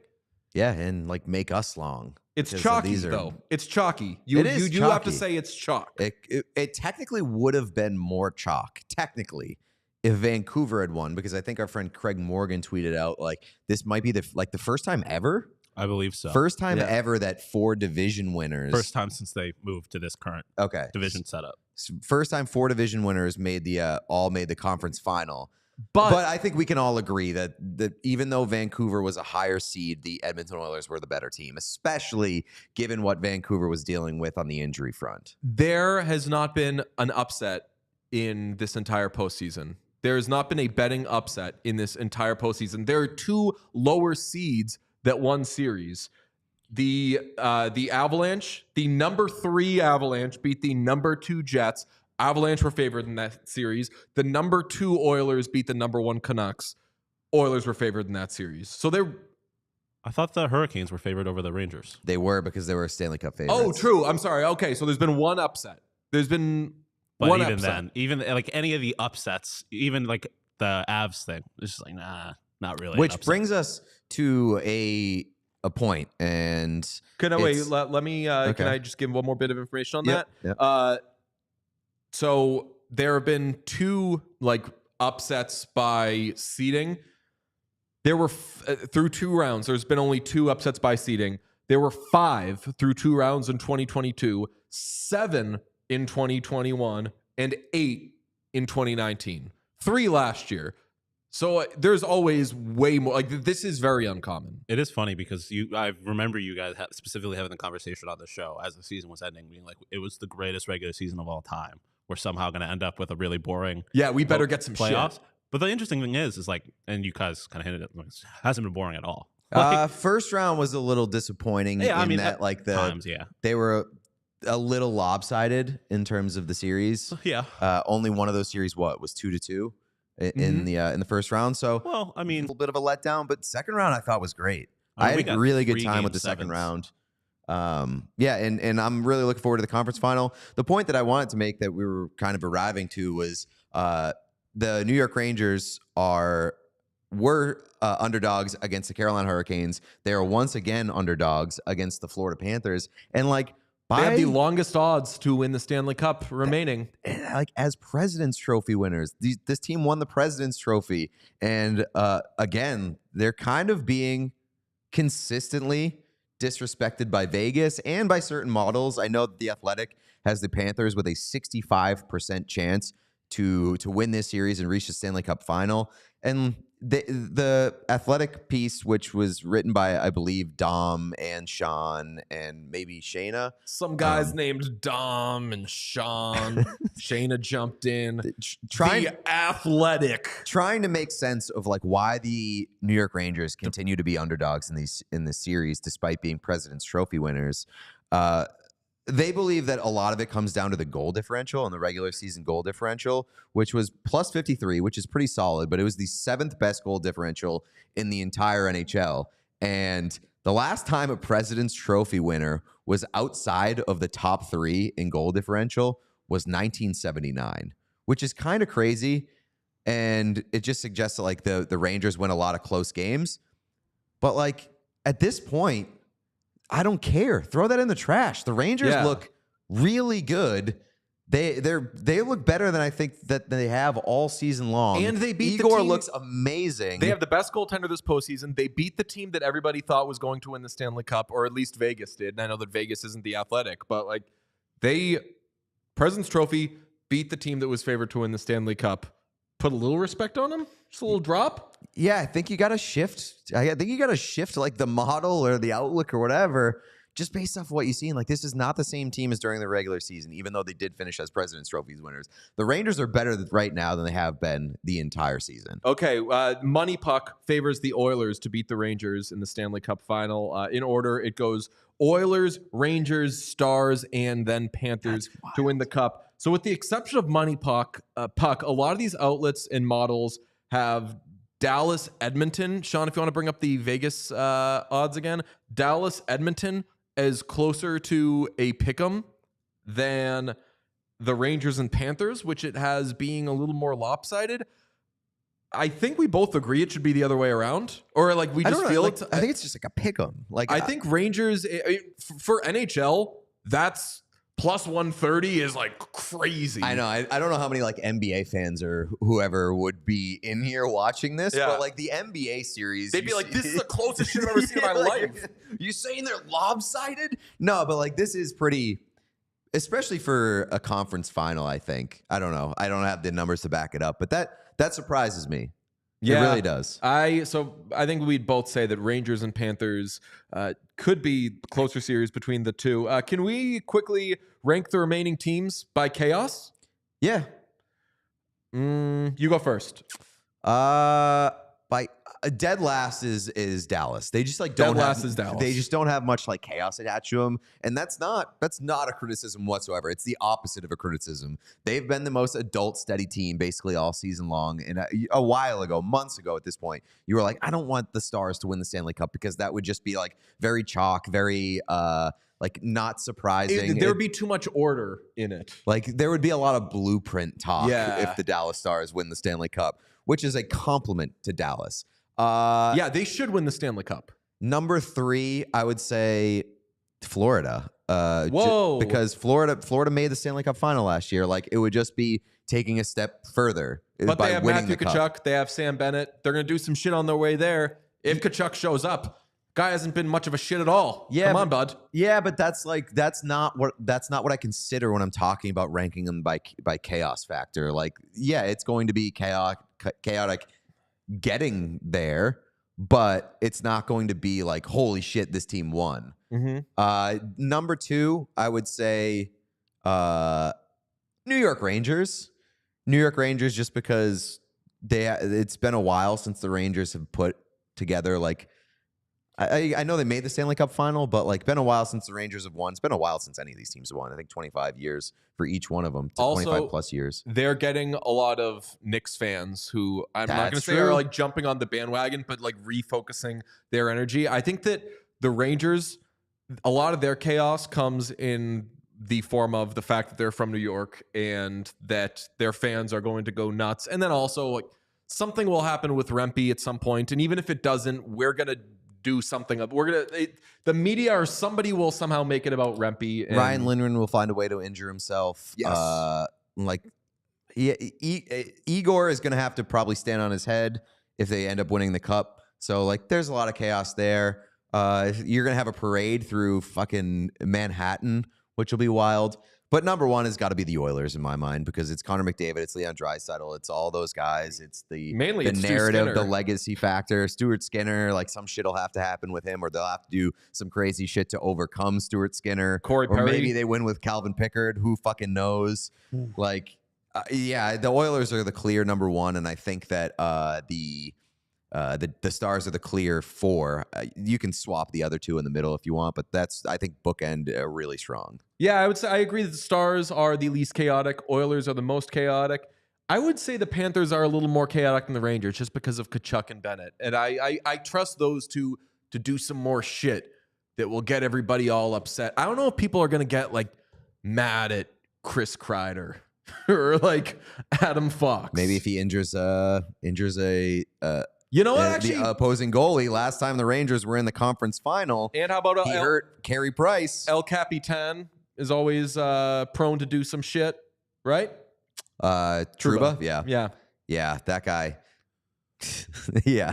Yeah, and like make us long. It's chalky, though. It's chalky. You do have to say it's chalk. It technically would have been more chalk, technically, if Vancouver had won, because I think our friend Craig Morgan tweeted out, like, this might be the first time ever. I believe so. First time ever that four division winners. First time since they moved to this current division setup. First time four division winners made the conference final. But I think we can all agree that even though Vancouver was a higher seed, the Edmonton Oilers were the better team, especially given what Vancouver was dealing with on the injury front. There has not been an upset in this entire postseason. There has not been a betting upset in this entire postseason. There are two lower seeds that won series. The Avalanche, the number 3 Avalanche beat the number 2 Jets. Avalanche were favored in that series. The number 2 Oilers beat the number 1 Canucks. Oilers were favored in that series. So I thought the Hurricanes were favored over the Rangers. They were, because they were Stanley Cup favorites. Oh, true. I'm sorry. Okay, so there's been one upset. There's been one even upset. then, even like any of the upsets, even like the Avs thing, it's just like, nah, not really. Which brings us to a point. And let me can I just give one more bit of information on that? Yep. So there have been 2 like upsets by seeding. There were through 2 rounds. There's been only 2 upsets by seeding. There were 5 through 2 rounds in 2022, 7 in 2021, and 8 in 2019. 3 last year. So there's always way more. Like, this is very uncommon. It is funny because I remember you guys specifically having the conversation on the show as the season was ending, being like, it was the greatest regular season of all time. We're somehow going to end up with a really boring we better get some playoffs. Shit. But the interesting thing is like, and you guys kind of hinted at it, it hasn't been boring at all. First round was a little disappointing that like times, they were a little lopsided in terms of the series. Yeah. Only one of those series was 2-2 in the first round. So well, I a mean, little bit of a letdown, but second round I thought was great. I had a really good time with the second round. And I'm really looking forward to the conference final. The point that I wanted to make that we were kind of arriving to was the New York Rangers were underdogs against the Carolina Hurricanes. They are once again underdogs against the Florida Panthers, and like they have the longest odds to win the Stanley Cup remaining. Like as President's Trophy winners, this team won the President's Trophy, and again, they're kind of being consistently disrespected by Vegas and by certain models. I know that The Athletic has the Panthers with a 65% chance to win this series and reach the Stanley Cup final. And the Athletic piece, which was written by, I believe, Dom and Sean and maybe Shayna. Some guys named Dom and Sean. Shayna jumped in. The Athletic. Trying to make sense of like why the New York Rangers continue to be underdogs in this series despite being President's Trophy winners. They believe that a lot of it comes down to the goal differential and the regular season goal differential, which was plus 53, which is pretty solid, but it was the 7th best goal differential in the entire NHL. And the last time a President's Trophy winner was outside of the top 3 in goal differential was 1979, which is kind of crazy. And it just suggests that like the Rangers win a lot of close games. But like at this point, I don't care. Throw that in the trash. The Rangers look really good. They look better than I think that they have all season long. And they beat Igor the team. looks amazing. They have the best goaltender this postseason. They beat the team that everybody thought was going to win the Stanley Cup, or at least Vegas did. And I know that Vegas isn't the Athletic, but like President's Trophy beat the team that was favored to win the Stanley Cup. Put a little respect on them. Just a little drop. Yeah, I think you got to shift. I think you got to shift like the model or the outlook or whatever, just based off of what you've seen. Like this is not the same team as during the regular season, even though they did finish as President's Trophies winners. The Rangers are better right now than they have been the entire season. Okay, Money Puck favors the Oilers to beat the Rangers in the Stanley Cup final. In order, it goes Oilers, Rangers, Stars, and then Panthers to win the Cup. So with the exception of Money Puck, a lot of these outlets and models have Dallas, Edmonton. Sean, if you want to bring up the Vegas odds again, Dallas, Edmonton is closer to a pick'em than the Rangers and Panthers, which it has being a little more lopsided. I think we both agree it should be the other way around, or like we just feel like, I think it's just like a pick'em. Like I think Rangers for NHL, that's plus 130 is like crazy. I know. I don't know how many like NBA fans or whoever would be in here watching this, but like the NBA series, they'd be like, "This is the closest shit I've ever seen in my life." You saying they're lopsided? No, but like this is pretty, especially for a conference final. I think I don't know. I don't have the numbers to back it up, but that surprises me. Yeah, it really does. I think we'd both say that Rangers and Panthers could be closer series between the two. Can we quickly rank the remaining teams by chaos? Yeah. You go first. By dead last is Dallas. They just like dead last is Dallas. They just don't have much like chaos attached to them, and that's not a criticism whatsoever. It's the opposite of a criticism. They've been the most adult steady team basically all season long. And a while ago, months ago at this point, you were like, I don't want the Stars to win the Stanley Cup because that would just be like very chalk, very like not surprising. There would be too much order in it. Like there would be a lot of blueprint talk if the Dallas Stars win the Stanley Cup, which is a compliment to Dallas. They should win the Stanley Cup. Number 3, I would say Florida. Whoa. Because Florida made the Stanley Cup final last year. Like it would just be taking a step further. But by they have winning Matthew the Tkachuk. Cup. They have Sam Bennett. They're going to do some shit on their way there. If Tkachuk shows up, Guy hasn't been much of a shit at all. Yeah, Come on, bud. Yeah, but that's not what I consider when I'm talking about ranking them by chaos factor. Like, yeah, it's going to be chaotic getting there, but it's not going to be like, holy shit, this team won. Number 2, I would say New York Rangers. New York Rangers, just because it's been a while since the Rangers have put together like. I know they made the Stanley Cup final, but like been a while since the Rangers have won. It's been a while since any of these teams have won. I think 25 years for each one of them. Also, 25 plus years. They're getting a lot of Knicks fans who I'm not going to say are like jumping on the bandwagon, but like refocusing their energy. I think that the Rangers, a lot of their chaos comes in the form of the fact that they're from New York and that their fans are going to go nuts. And then also like something will happen with Rempe at some point. And even if it doesn't, we're going to do something up. The media or somebody will somehow make it about Rempe. And Ryan Lindgren will find a way to injure himself. Yes. Igor is going to have to probably stand on his head if they end up winning the cup. So like, there's a lot of chaos there. You're going to have a parade through fucking Manhattan, which will be wild. But number 1 has got to be the Oilers in my mind, because it's Connor McDavid, it's Leon Draisaitl, it's all those guys. It's the narrative, the legacy factor. Stuart Skinner, like some shit will have to happen with him, or they'll have to do some crazy shit to overcome Stuart Skinner. Corey or Perry. Maybe they win with Calvin Pickard. Who fucking knows? Like, yeah, the Oilers are the clear number 1, and I think that the Stars are the clear 4. You can swap the other 2 in the middle if you want, but I think bookend are really strong. Yeah, I would say I agree that the Stars are the least chaotic. Oilers are the most chaotic. I would say the Panthers are a little more chaotic than the Rangers just because of Tkachuk and Bennett. And I trust those two to do some more shit that will get everybody all upset. I don't know if people are going to get like mad at Chris Kreider or like Adam Fox. Maybe if he injures a you know what? Actually, the opposing goalie last time the Rangers were in the conference final. And how about he hurt Carey Price? El Capitan is always prone to do some shit, right? Trouba, yeah, that guy. Yeah,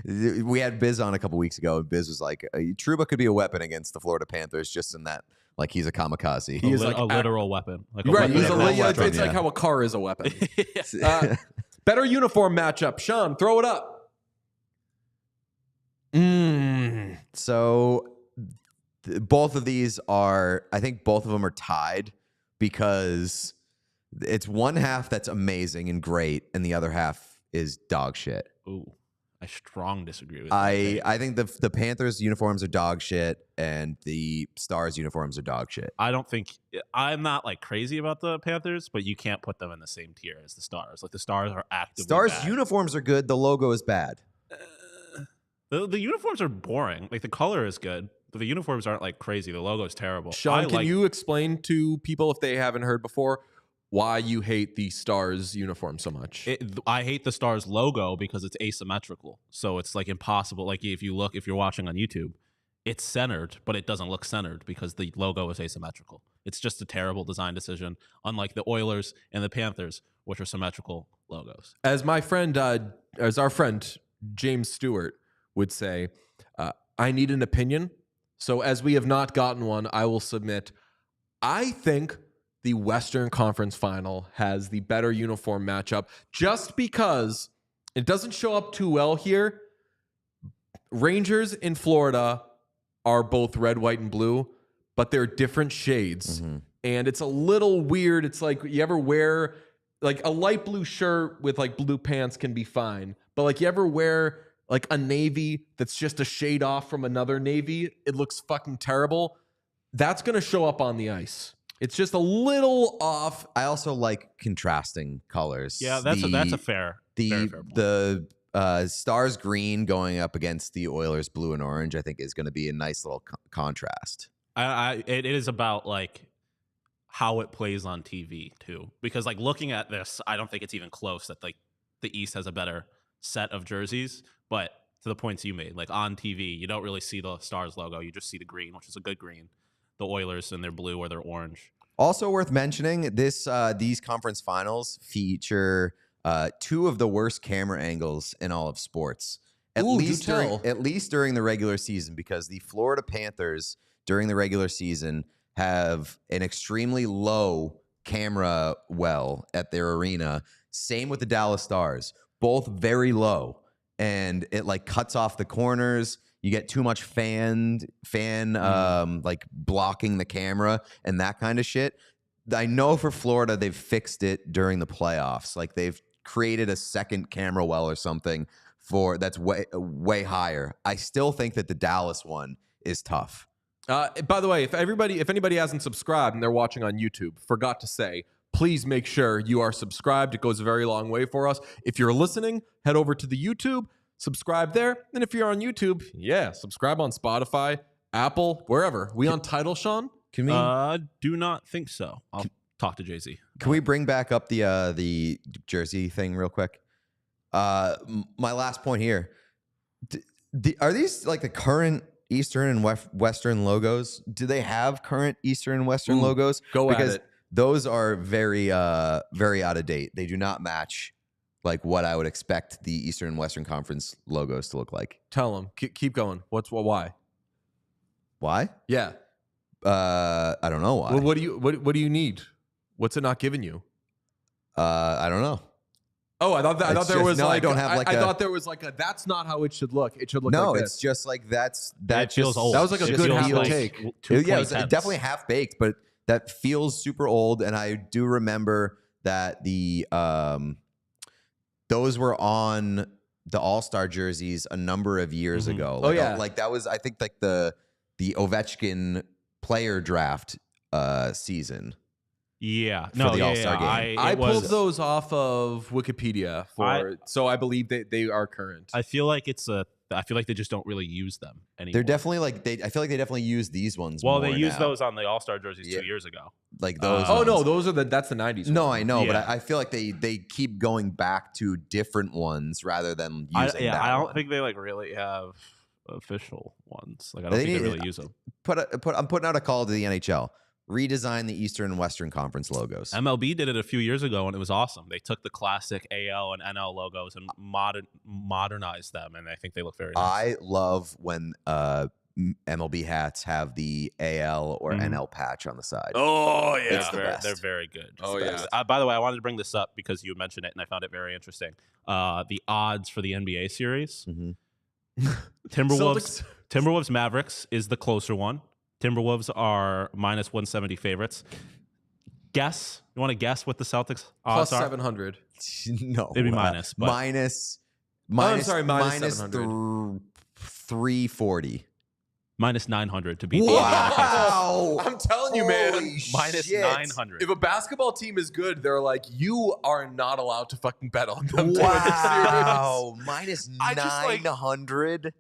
we had Biz on a couple weeks ago, and Biz was like, "Trouba could be a weapon against the Florida Panthers, just in that, like, he's a kamikaze. He is like a literal weapon, like right? weapon. It's like how a car is a weapon. Better uniform matchup, Sean. Throw it up. So both of these are, I think both of them are tied, because it's one half that's amazing and great, and the other half is dog shit. Ooh, I strong disagree with that. I think the Panthers uniforms are dog shit, and the Stars uniforms are dog shit. I'm not like crazy about the Panthers, but you can't put them in the same tier as the Stars. Like, the Stars are actively Stars bad. uniforms are good. The logo is bad. The uniforms are boring. Like, the color is good, but the uniforms aren't like crazy. The logo is terrible. Sean, can you explain to people, if they haven't heard before, why you hate the Stars uniform so much? I hate the Stars logo because it's asymmetrical. So it's like impossible. Like, if you're watching on YouTube, it's centered, but it doesn't look centered because the logo is asymmetrical. It's just a terrible design decision, unlike the Oilers and the Panthers, which are symmetrical logos. As our friend James Stewart would say, I need an opinion. So as we have not gotten one, I will submit. I think the Western Conference Final has the better uniform matchup, just because it doesn't show up too well here. Rangers in Florida are both red, white, and blue, but they're different shades. Mm-hmm. And it's a little weird. It's like, you ever wear like a light blue shirt with like blue pants can be fine. But like, you ever wear like a navy that's just a shade off from another navy, it looks fucking terrible. That's going to show up on the ice. It's just a little off. I also like contrasting colors. Yeah, that's a fair point. The Stars green going up against the Oilers blue and orange, I think, is going to be a nice little contrast. It is about like how it plays on TV too, because like looking at this, I don't think it's even close that like the East has a better set of jerseys. But to the points you made, like on TV, you don't really see the Stars logo. You just see the green, which is a good green. The Oilers in their blue or their orange. Also worth mentioning, these conference finals feature two of the worst camera angles in all of sports. At Ooh, least do tell. at least during the regular season, because the Florida Panthers during the regular season have an extremely low camera well at their arena. Same with the Dallas Stars, both very low, and it like cuts off the corners. You get too much fan like blocking the camera and that kind of shit. I know for Florida they've fixed it during the playoffs. Like they've created a second camera well or something that's way higher. I still think that the Dallas one is tough. By the way, if anybody hasn't subscribed and they're watching on YouTube, forgot to say, please make sure you are subscribed. It goes a very long way for us. If you're listening, head over to the YouTube, subscribe there. And if you're on YouTube, subscribe on Spotify, Apple, wherever. We on Tidal, Sean? Can we? Do not think so. I'll talk to Jay-Z. Can we bring back up the jersey thing real quick? My last point here. Are these like the current Eastern and Western logos? Do they have current Eastern and Western logos? Because those are very out of date. They do not match like what I would expect the Eastern and Western Conference logos to look like. Tell them. Keep going. Why? Why? Yeah. I don't know why. Well, what do you need? What's it not giving you? I don't know. Oh, I thought there was I don't have like I thought there was like a that's not how it should look. It should look like this. It's just like that feels old. That was like a good half take. It was definitely half baked, but that feels super old. And I do remember that those were on the All-Star jerseys a number of years ago. Like, like that was, I think, like the Ovechkin player draft season. Yeah, for the All-Star game. I pulled those off of Wikipedia so I believe they are current. I feel like they just don't really use them anymore. They're definitely like I feel like they definitely use these ones. Well, more they used now. those on the All-Star jerseys 2 years ago. Like those. Oh no, those are that's the 90s. No, ones. I know, but I feel like they keep going back to different ones rather than using. I don't think they like really have official ones. Like I don't think they really use them. I'm putting out a call to the NHL. Redesign the Eastern and Western Conference logos. MLB did it a few years ago, and it was awesome. They took the classic AL and NL logos and modernized them, and I think they look very nice. I love when MLB hats have the AL or NL patch on the side. Oh yeah, it's the best. They're very good. Oh yeah. By the way, I wanted to bring this up because you mentioned it, and I found it very interesting. The odds for the NBA series: Timberwolves Mavericks is the closer one. Timberwolves are minus 170 favorites. Guess. You want to guess what the Celtics odds plus 700. No. It'd be minus. But minus 700. 340. Minus 900 to beat wow. I'm telling you, man. Minus 900. If a basketball team is good, they're like, you are not allowed to fucking bet on them. Wow. Minus 900.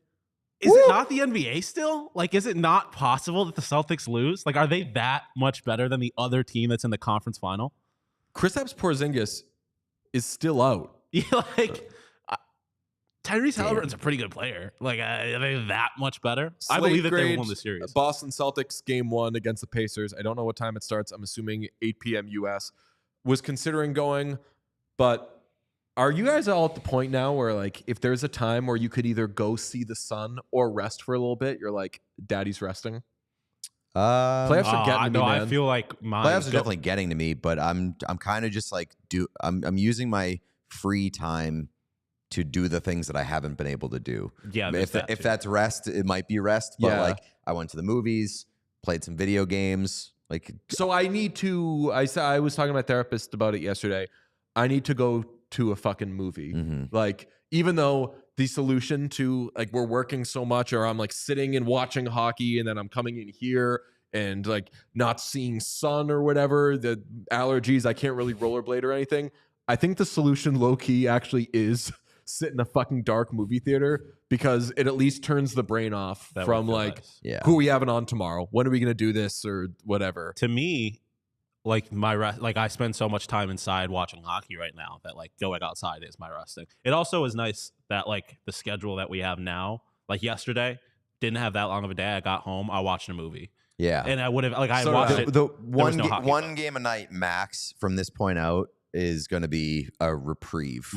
Is it not the NBA still? Like, is it not possible that the Celtics lose? Like, are they that much better than the other team that's in the conference final? Kristaps Porzingis is still out. Yeah, like Tyrese Halliburton's a pretty good player. Like, are they that much better? I believe that they won the series. Boston Celtics game 1 against the Pacers. I don't know what time it starts. I'm assuming 8 p.m. US. Was considering going, but are you guys all at the point now where, like, if there's a time where you could either go see the sun or rest for a little bit, you're like, daddy's resting? Playoffs are getting to me, man. I feel like playoffs are definitely getting to me, but I'm kind of just like I'm using my free time to do the things that I haven't been able to do. Yeah, if that's rest, it might be rest. But like, I went to the movies, played some video games. Like, so I need to. I was talking to my therapist about it yesterday. I need to go to a fucking movie. Like, even though the solution to, like, we're working so much, or I'm like sitting and watching hockey and then I'm coming in here and like not seeing sun or whatever, the allergies, I can't really rollerblade or anything. I think the solution low key actually is sit in a fucking dark movie theater, because it at least turns the brain off from like, who are we having on tomorrow? When are we going to do this or whatever? To me, like I spend so much time inside watching hockey right now that like going outside is my resting. It also is nice that like the schedule that we have now, like yesterday, didn't have that long of a day. I got home, I watched a movie. Yeah, and I would have like I watched it. The one game a night max from this point out is going to be a reprieve.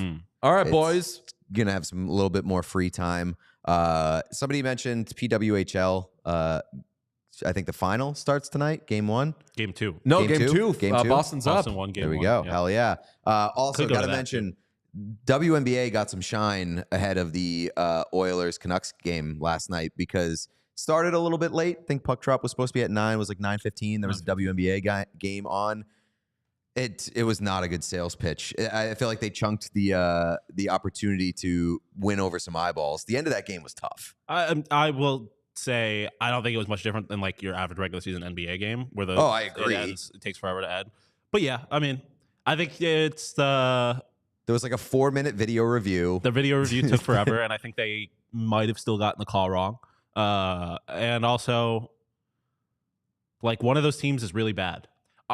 All right, boys. Gonna have a little bit more free time. Somebody mentioned PWHL. I think the final starts tonight. Game 1. Game 2. No, game two. Game 2. Boston's Boston up. won game There we 1. go. Yeah. Hell yeah. Also, Could go got to to that, mention WNBA got some shine ahead of the Oilers Canucks game last night because started a little bit late. I think puck drop was supposed to be at 9. It was like 9:15. There was a WNBA game on. It was not a good sales pitch. I feel like they chunked the opportunity to win over some eyeballs. The end of that game was tough. I will say I don't think it was much different than like your average regular season NBA game where I agree. it takes forever to end. But yeah, I mean, I think it's there was like a 4-minute video review. The video review took forever, and I think they might have still gotten the call wrong. And also, like, one of those teams is really bad.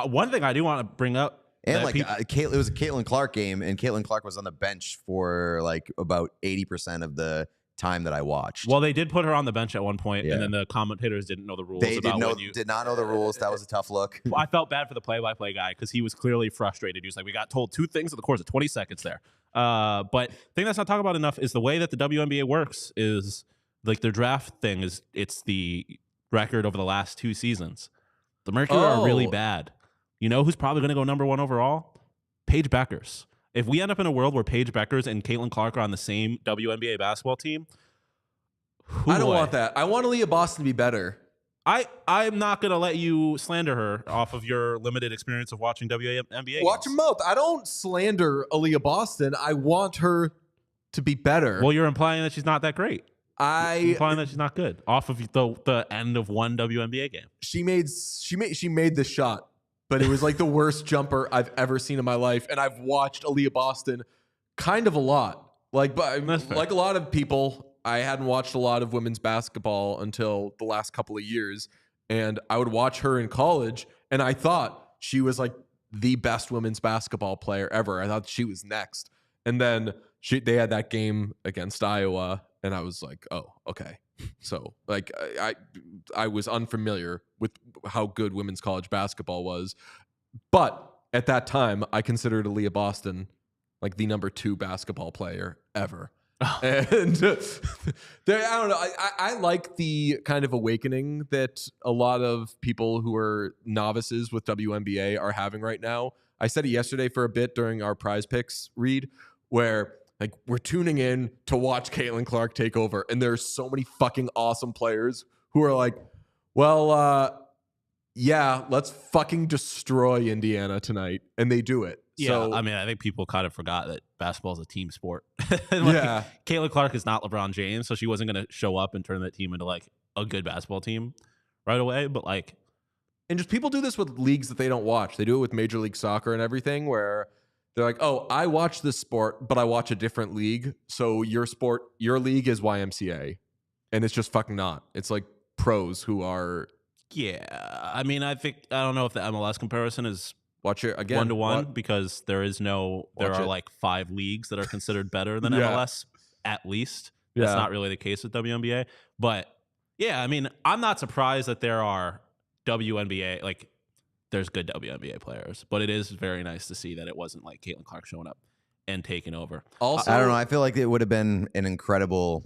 One thing I do want to bring up, and like it was a Caitlin Clark game, and Caitlin Clark was on the bench for like about 80% of the time that I watched. Well, they did put her on the bench at one point, and then the commentators didn't know the rules. They did not know the rules. That was a tough look. I felt bad for the play-by-play guy because he was clearly frustrated. He was like, "We got told 2 things in the course of 20 seconds there." But the thing that's not talked about enough is the way that the WNBA works. Is like their draft thing is it's the record over the last 2 seasons. The Mercury are really bad. You know who's probably going to go number 1 overall? Paige Beckers. If we end up in a world where Paige Beckers and Caitlin Clark are on the same WNBA basketball team, I don't want that. I want Aaliyah Boston to be better. I'm not going to let you slander her off of your limited experience of watching WNBA. Watch your mouth. I don't slander Aaliyah Boston. I want her to be better. Well, you're implying that she's not that great. You're implying that she's not good off of the end of one WNBA game. She made the shot, but it was like the worst jumper I've ever seen in my life. And I've watched Aaliyah Boston kind of a lot. Like a lot of people, I hadn't watched a lot of women's basketball until the last couple of years. And I would watch her in college, and I thought she was like the best women's basketball player ever. I thought she was next. And then they had that game against Iowa, and I was like, oh, okay. So like I was unfamiliar with how good women's college basketball was. But at that time, I considered Aaliyah Boston like the number 2 basketball player ever. And I don't know. I like the kind of awakening that a lot of people who are novices with WNBA are having right now. I said it yesterday for a bit during our prize picks read, where like we're tuning in to watch Caitlin Clark take over, and there's so many fucking awesome players who are like, well, yeah, let's fucking destroy Indiana tonight, and they do it. Yeah, so, I mean, I think people kind of forgot that basketball is a team sport. Yeah, Caitlin Clark is not LeBron James, so she wasn't going to show up and turn that team into like a good basketball team right away. But like, and just people do this with leagues that they don't watch. They do it with Major League Soccer and everything, where they're like, "Oh, I watch this sport, but I watch a different league. So your league is YMCA," and it's just fucking not. It's like pros who are. Yeah, I mean, I don't know if the MLS comparison is. Watch it again 1-to-1 because there are like 5 leagues that are considered better than MLS at least. That's not really the case with WNBA. But yeah, I mean, I'm not surprised that there are WNBA, like there's good WNBA players, but it is very nice to see that it wasn't like Caitlin Clark showing up and taking over. Also, I don't know. I feel like it would have been an incredible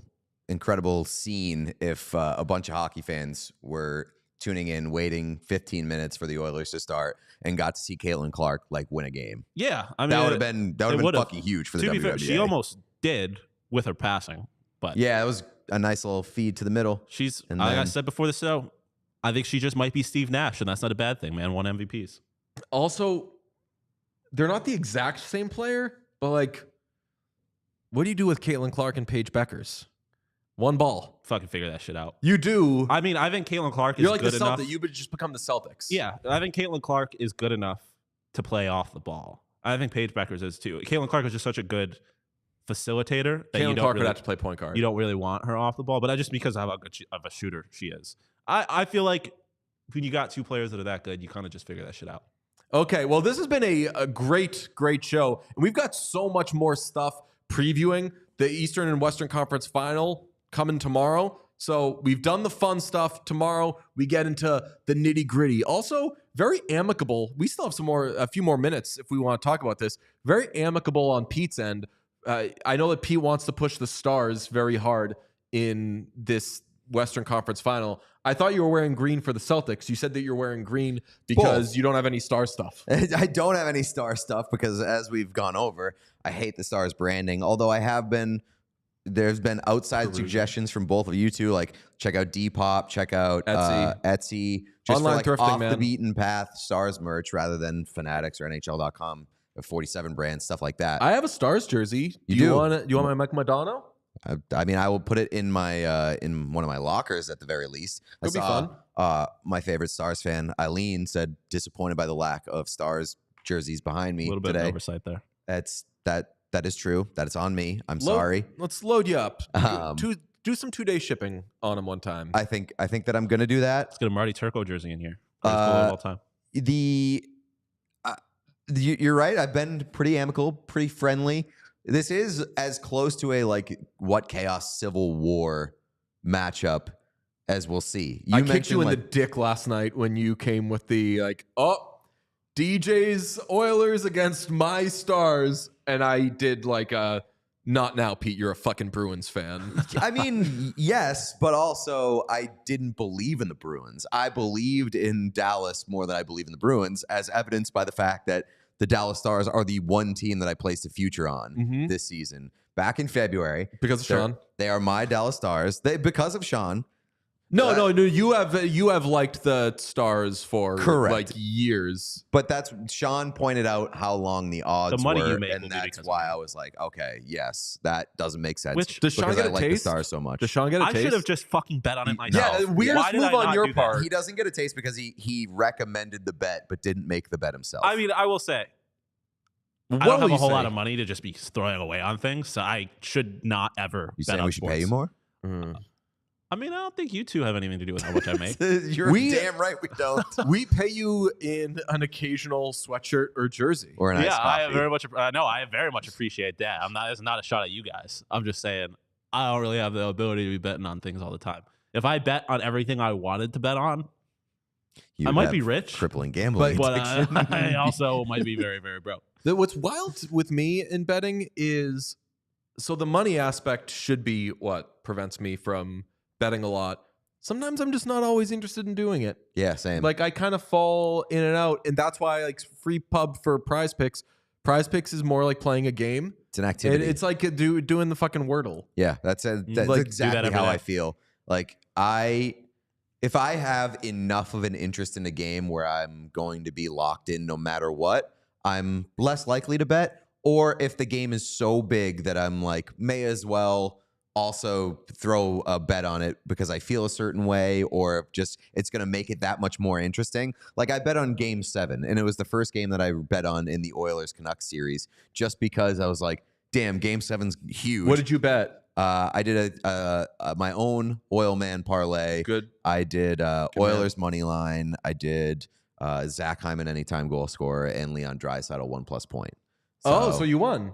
scene if a bunch of hockey fans were tuning in, waiting 15 minutes for the Oilers to start, and got to see Caitlin Clark like win a game. Yeah, I mean that would have been fucking huge for the WNBA. To be fair, she almost did with her passing, but yeah, it was a nice little feed to the middle. Like I said before the show, I think she just might be Steve Nash, and that's not a bad thing, man. 1 MVPs. Also, they're not the exact same player, but like, what do you do with Caitlin Clark and Paige Beckers? 1 ball. Fucking figure that shit out. You do. I mean, I think Caitlin Clark is You're like good the enough. You would just become the Celtics. Yeah, I think Caitlin Clark is good enough to play off the ball. I think Paige Beckers is too. Caitlin Clark is just such a good facilitator that Caitlin Clark would have to play point guard. You don't really want her off the ball, but just because of how good of a shooter she is. I feel like when you got 2 players that are that good, you kind of just figure that shit out. Okay, well, this has been a great show. And we've got so much more stuff previewing the Eastern and Western Conference Final coming tomorrow. So we've done the fun stuff. Tomorrow we get into the nitty gritty. Also, very amicable. We still have a few more minutes if we want to talk about this. Very amicable on Pete's end. I know that Pete wants to push the Stars very hard in this Western Conference Final. I thought you were wearing green for the Celtics. You said that you're wearing green because you don't have any Star stuff. I don't have any Star stuff because, as we've gone over, I hate the Stars branding. Although I have been, there's been outside suggestions from both of you two, like check out Depop, check out Etsy, just online for like thrifting, off man. the beaten path Stars merch rather than Fanatics or NHL.com, 47 brands, stuff like that. I have a Stars jersey. Do You you want my Mike Madonna? I mean, I will put it in my in one of my lockers at the very least. It'll be fun. My favorite Stars fan, Eileen, said disappointed by the lack of Stars jerseys behind me A little bit today. of oversight there. That is true. That is on me. I'm sorry. Let's load you up. Do some 2-day shipping on them one time. I think that I'm gonna do that. Let's get a Marty Turco jersey in here. All time. You're right. I've been pretty amicable, pretty friendly. This is as close to a like what chaos civil war matchup as we'll see. I kicked you in the dick last night when you came with the DJ's Oilers against my Stars, and I did like not now, Pete. You're a fucking Bruins fan. I mean, yes, but also I didn't believe in the Bruins. I believed in Dallas more than I believe in the Bruins, as evidenced by the fact that the Dallas Stars are the one team that I placed a future on this season. Back in February. Because of Sean? They are my Dallas Stars. Because of Sean. No. You have liked the Stars for like years. But that's Sean pointed out how long the odds The money were, you make will and be that's because why of it. I was like, okay, yes, that doesn't make sense. Which- Does Sean because get I a like the taste? Stars so much. Does Sean get a I taste? should have just fucking bet on it myself. Yeah, weirdest Why did move I on not your do that? part. He doesn't get a taste because he recommended the bet but didn't make the bet himself. I mean, I will say, What I don't will have a you whole say? lot of money to just be throwing away on things, so I should not ever you bet saying on we should sports. pay you more? I mean, I don't think you two have anything to do with how much I make. You're damn right we don't. We pay you in an occasional sweatshirt or jersey. Or an iced Yeah, coffee. I very much. No, I very much appreciate that. I'm not. It's not a shot at you guys. I'm just saying I don't really have the ability to be betting on things all the time. If I bet on everything I wanted to bet on, You I would might have be rich, crippling gambling but addiction. I also might be very, very broke. What's wild with me in betting is, so the money aspect should be what prevents me from betting a lot. Sometimes I'm just not always interested in doing it. Yeah, same. Like I kind of fall in and out, and that's why like free pub for Prize Picks. Prize Picks is more like playing a game. it's an activity. It's like doing the fucking Wordle. Yeah, that's like, do that exactly every how day. I feel. Like if I have enough of an interest in a game where I'm going to be locked in no matter what, I'm less likely to bet. Or if the game is so big that I'm like, may as well also throw a bet on it because I feel a certain way, or just it's going to make it that much more interesting. Like I bet on Game 7, and it was the first game that I bet on in the Oilers Canucks series, just because I was like, damn, Game 7's huge. What did you bet? I did my own Oil Man parlay. Good. I did man. Oilers money line. I did Zach Hyman anytime goal scorer and Leon Draisaitl 1+ point. So you won.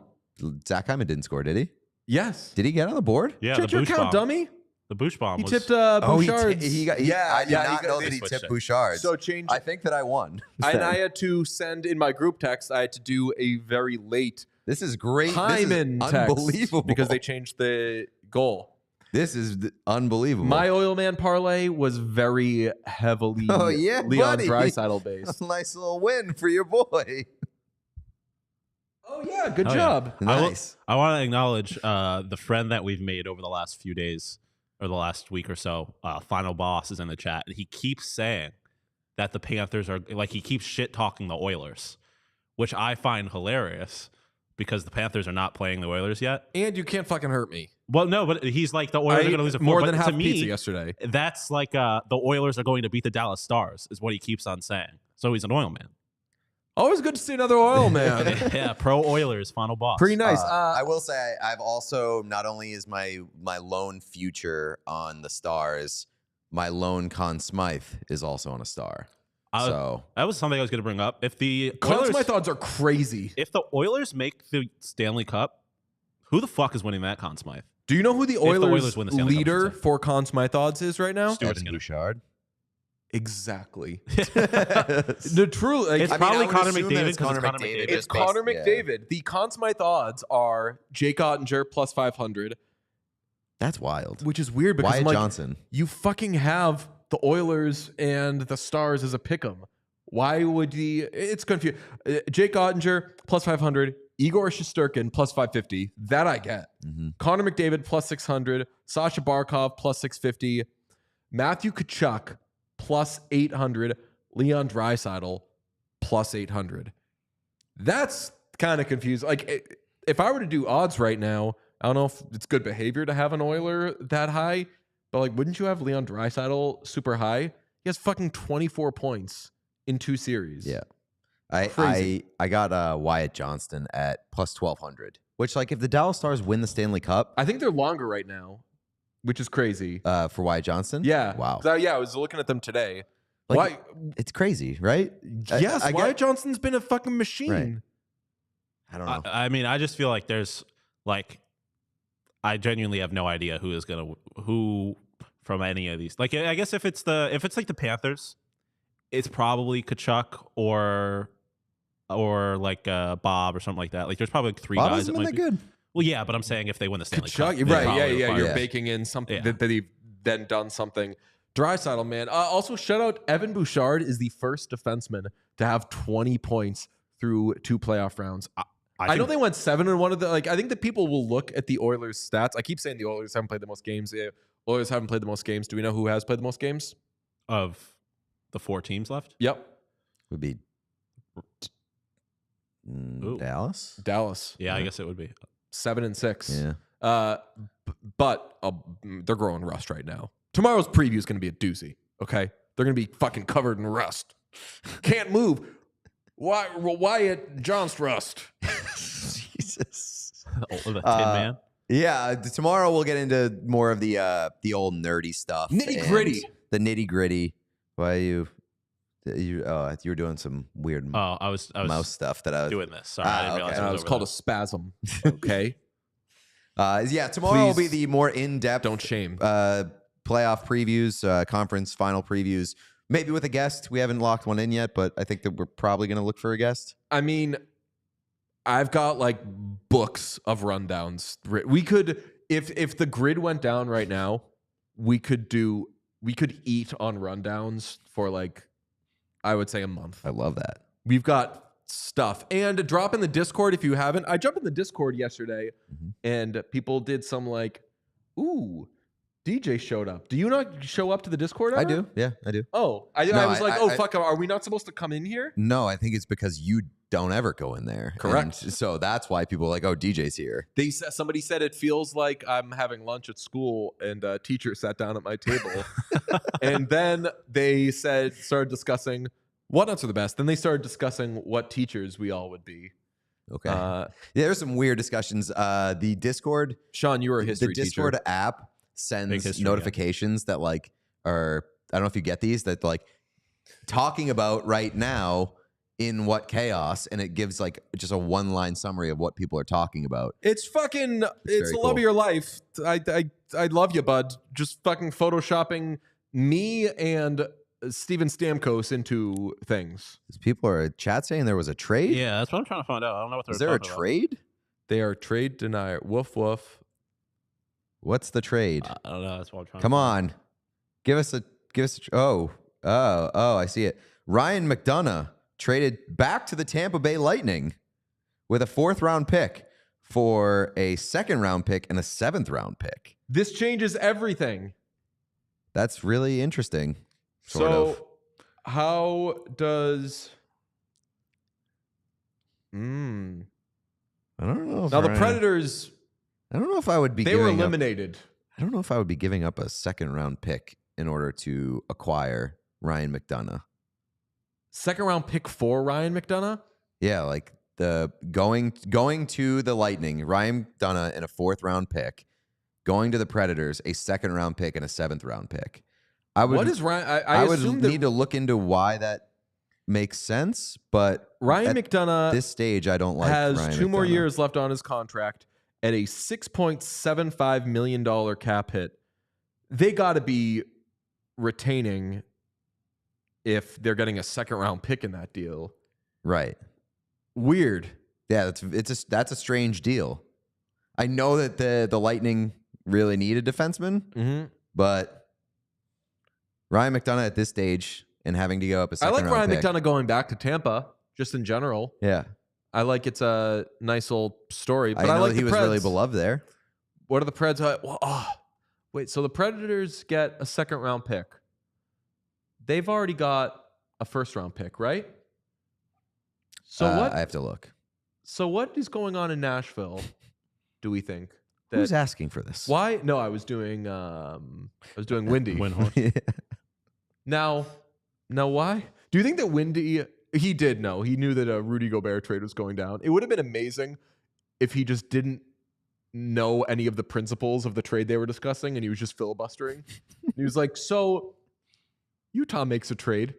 Zach Hyman didn't score, did he? Yes. Did he get on the board? Yeah, Check the your Boosh account, bomb. dummy. The Boosh bomb. He was, tipped I Bouchard's. did not know that he switched tipped it. Bouchard. So change. I think that I won. And I had to send in my group text. I had to do a very late This is great. Hyman This is text unbelievable. because they changed the goal. This is unbelievable. My Oil Man parlay was very heavily Oh, yeah, Leon buddy. Draisaitl based. Nice little win for your boy. Oh yeah, good Oh, yeah. job. Nice. I want to acknowledge the friend that we've made over the last few days or the last week or so. Final Boss is in the chat, and he keeps saying that the Panthers are like he keeps shit talking the Oilers, which I find hilarious because the Panthers are not playing the Oilers yet. And you can't fucking hurt me. Well, no, but he's like the Oilers are going to lose more but than to half me, pizza yesterday. That's like the Oilers are going to beat the Dallas Stars is what he keeps on saying. So he's an oil man. Always good to see another Oil Man. Yeah, pro Oilers, Final Boss. Pretty nice. I will say I've also not only is my lone future on the Stars, my lone Conn Smythe is also on a star. So That was something I was going to bring up. If the Conn Oilers, Smythe odds are crazy. if the Oilers make the Stanley Cup, who the fuck is winning that Conn Smythe? Do you know who the Oilers, Oilers win the Stanley Cup, I leader should say. for Conn Smythe odds is right now? Stuart Evan Skinner. Bouchard. Exactly. The true, like, It's probably Connor McDavid. It's Connor Connor McDavid. it's Connor McDavid. The Conn Smythe odds are Jake Ottinger plus 500, That's wild. which is weird because Wyatt I'm like, Johnson. you fucking have the Oilers and the Stars as a pick'em. Why would he? It's confusing. Jake Ottinger plus 500, Igor Shesterkin plus 550. That I get. Mm-hmm. Connor McDavid plus 600, Sasha Barkov plus 650, Matthew Tkachuk plus 800, Leon Draisaitl plus 800. That's kind of confusing. Like, if I were to do odds right now, I don't know if it's good behavior to have an Oiler that high, but like, wouldn't you have Leon Draisaitl super high? He has fucking 24 points in 2 series. Yeah. Crazy. I got Wyatt Johnston at plus 1,200, which, like, if the Dallas Stars win the Stanley Cup, I think they're longer right now, which is crazy. for Wyatt Johnston, Yeah. wow, I was looking at them today. like, it's crazy, right? Yes, I Wyatt get, Johnston's been a fucking machine. Right. I don't know. I mean, I just feel like there's like, I genuinely have no idea who from any of these. Like, I guess if it's like the Panthers, it's probably Tkachuk or like Bob or something like that. Like, there's probably like 3 Bob guys hasn't that been might that be good. Well, yeah, but I'm saying if they win the Stanley Cup, Tkachuk, they right? probably Yeah. would You're Yeah. baking in something Yeah. that they've then done something. Draisaitl, man. Also, shout out Evan Bouchard is the first defenseman to have 20 points through 2 playoff rounds. I know they went 7 in one of the. Like, I think that people will look at the Oilers' stats. I keep saying the Oilers haven't played the most games. The Oilers haven't played the most games. Do we know who has played the most games? of the 4 teams left. Yep, Would be Ooh. Dallas. Dallas. Yeah, I guess it would be. 7 and 6. Yeah. But they're growing rust right now. Tomorrow's preview is going to be a doozy. Okay, they're going to be fucking covered in rust. Can't move. Wyatt Johnston rust. Jesus. The Tin Man. Yeah. Tomorrow we'll get into more of the old nerdy stuff, Nitty-gritty. the nitty gritty. Why you were doing some weird I was mouse stuff that I was doing this. Sorry, I didn't realize okay. it It's was called over a spasm. Okay, Yeah, tomorrow will be Please the more in-depth don't shame. playoff previews, conference final previews, maybe with a guest. We haven't locked one in yet, but I think that we're probably going to look for a guest. I mean, I've got like books of rundowns. We could, if the grid went down right now, we could eat on rundowns for like, I would say a month. I love that. We've got stuff. And drop in the Discord if you haven't. I jumped in the Discord yesterday and people did some like, ooh, DJ showed up. Do you not show up to the Discord ever? I do. Yeah, I do. Oh, I was like, fuck, are we not supposed to come in here? No, I think it's because you don't ever go in there. Correct. And so that's why people are like, oh, DJ's here. Somebody said it feels like I'm having lunch at school and a teacher sat down at my table. And then they started discussing what nuts are the best. Then they started discussing what teachers we all would be. Okay. Yeah, there's some weird discussions. The Discord, Sean, you were a history the Discord teacher. app sends history, notifications that like are, I don't know if you get these, that like talking about right now in what chaos, and it gives like just a 1-line summary of what people are talking about. It's fucking, it's very the love cool. of your life. I love you, bud. Just fucking photoshopping me and Steven Stamkos into things. People are chat saying there was a trade. Yeah, that's what I'm trying to find out. I don't know what they're Is there a talking trade? They are trade denier. Woof woof. What's the trade? about. I don't know. That's what I'm trying. Come on, give us a. Oh, I see it. Ryan McDonough traded back to the Tampa Bay Lightning with a 4th-round pick for a 2nd-round pick and a 7th-round pick. This changes everything. That's really interesting. Sort of. How does? I don't know. Now the Predators, I don't know if I would be. they were giving up- eliminated. I don't know if I would be giving up a 2nd-round pick in order to acquire Ryan McDonough. 2nd-round pick for Ryan McDonough. Yeah, like the going to the Lightning, Ryan McDonough and a 4th-round pick, going to the Predators, a 2nd-round pick and a 7th-round pick. What is Ryan? I would assume that need to look into why that makes sense, but Ryan at McDonough this stage, I don't like. has Ryan 2 more McDonough. years left on his contract at a $6.75 million cap hit. They got to be retaining if they're getting a second round pick in that deal. Right. Weird. Yeah, that's a strange deal. I know that the Lightning really need a defenseman, but Ryan McDonagh at this stage and having to go up a second round pick. I like Ryan McDonagh going back to Tampa, just in general. Yeah. I like it's a nice old story. But I know like he was Preds. really beloved there. What are the Preds? Wait, so the Predators get a second round pick. They've already got a first round pick, right? So what? I have to look. So what is going on in Nashville? Do we think? Who's asking for this? Why? No, I was doing Windy. Windhorse. Now why? Do you think that Windy? He did know. He knew that a Rudy Gobert trade was going down. It would have been amazing if he just didn't know any of the principles of the trade they were discussing and he was just filibustering. He was like, so Utah makes a trade.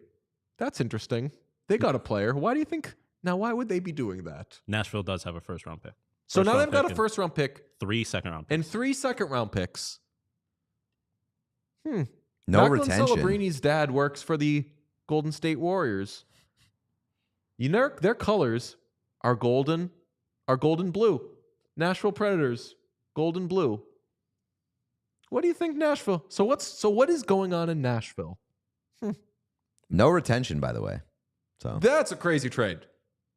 That's interesting. They got a player. Why do you think? Now, why would they be doing that? Nashville does have a first round pick. So now they've got a first round pick. 3 second round picks. And 3 second round picks. No Macklin retention. Celebrini's dad works for the Golden State Warriors. You know, their colors are golden blue. Nashville Predators, golden blue. What do you think, Nashville? So what is going on in Nashville? No retention, by the way. So That's a crazy trade.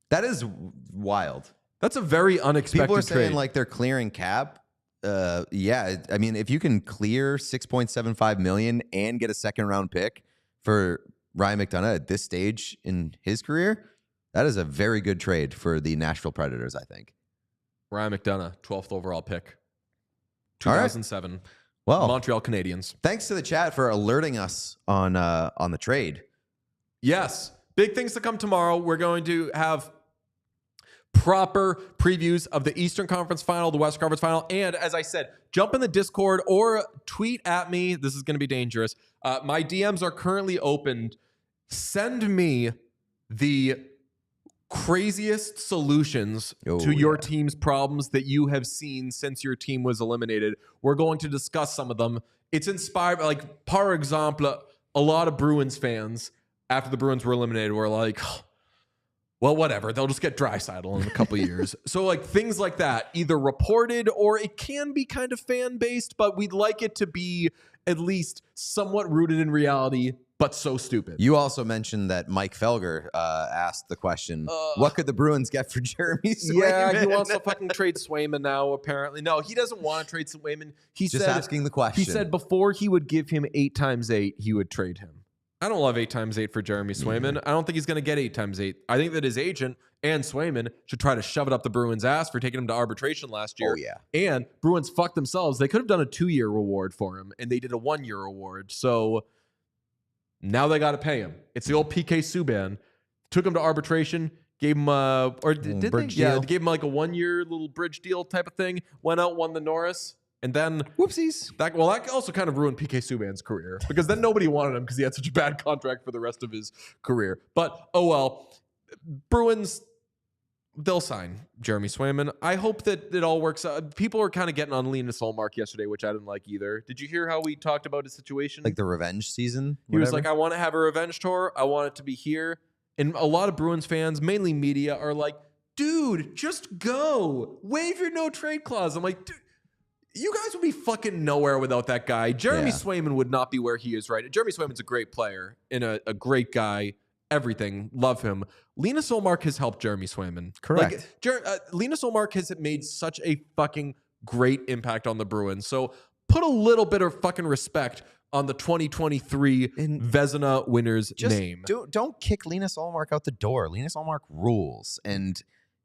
that is wild. That's a very unexpected People are saying trade. like they're clearing cap. Yeah, I mean, if you can clear $6.75 million and get a second round pick for Ryan McDonagh at this stage in his career, that is a very good trade for the Nashville Predators, I think. Ryan McDonagh, 12th overall pick. All right. 2007. Well, Montreal Canadiens. thanks to the chat for alerting us on the trade. Yes. Big things to come tomorrow. We're going to have proper previews of the Eastern Conference Final, the Western Conference Final, and as I said, jump in the Discord or tweet at me. This is going to be dangerous. My DMs are currently opened. Send me the craziest solutions to your team's problems that you have seen since your team was eliminated. We're going to discuss some of them. It's inspired, like, par example, a lot of Bruins fans, after the Bruins were eliminated, were like, well, whatever. They'll just get Draisaitl in a couple of years. So, like, things like that, either reported or it can be kind of fan-based, but we'd like it to be at least somewhat rooted in reality, but so stupid. You also mentioned that Mike Felger asked the question, what could the Bruins get for Jeremy Swayman? Yeah, he wants to fucking trade Swayman now, apparently. No, he doesn't want to trade Swayman. He Just said, asking the question. He said before he would give him 8 times 8, he would trade him. I don't love 8 times 8 for Jeremy Swayman. I don't think he's going to get 8 times 8. I think that his agent and Swayman should try to shove it up the Bruins' ass for taking him to arbitration last year. Oh, yeah. And Bruins fucked themselves. They could have done a 2-year reward for him, and they did a 1-year reward. So now they got to pay him. It's the old PK Subban. Took him to arbitration, gave him did they? bridge Yeah, deal. gave him like a 1-year little bridge deal type of thing. Went out, won the Norris. And then, whoopsies. that also kind of ruined PK Subban's career because then nobody wanted him because he had such a bad contract for the rest of his career. But, oh well, Bruins, they'll sign Jeremy Swayman. I hope that it all works out. People are kind of getting on Linus Ullmark yesterday, which I didn't like either. Did you hear how we talked about his situation? Like the revenge season? He was whatever? like, I want to have a revenge tour. I want it to be here. And a lot of Bruins fans, mainly media, are like, dude, just go. Waive your no trade clause. I'm like, dude, you guys would be fucking nowhere without that guy. Jeremy Swayman would not be where he is right. Jeremy Swayman's a great player and a great guy. Everything. Love him. Linus Ullmark has helped Jeremy Swayman. Correct. Like, Linus Ullmark has made such a fucking great impact on the Bruins. So put a little bit of fucking respect on the 2023 Vezina winner's name. Don't kick Linus Ullmark out the door. Linus Ullmark rules. And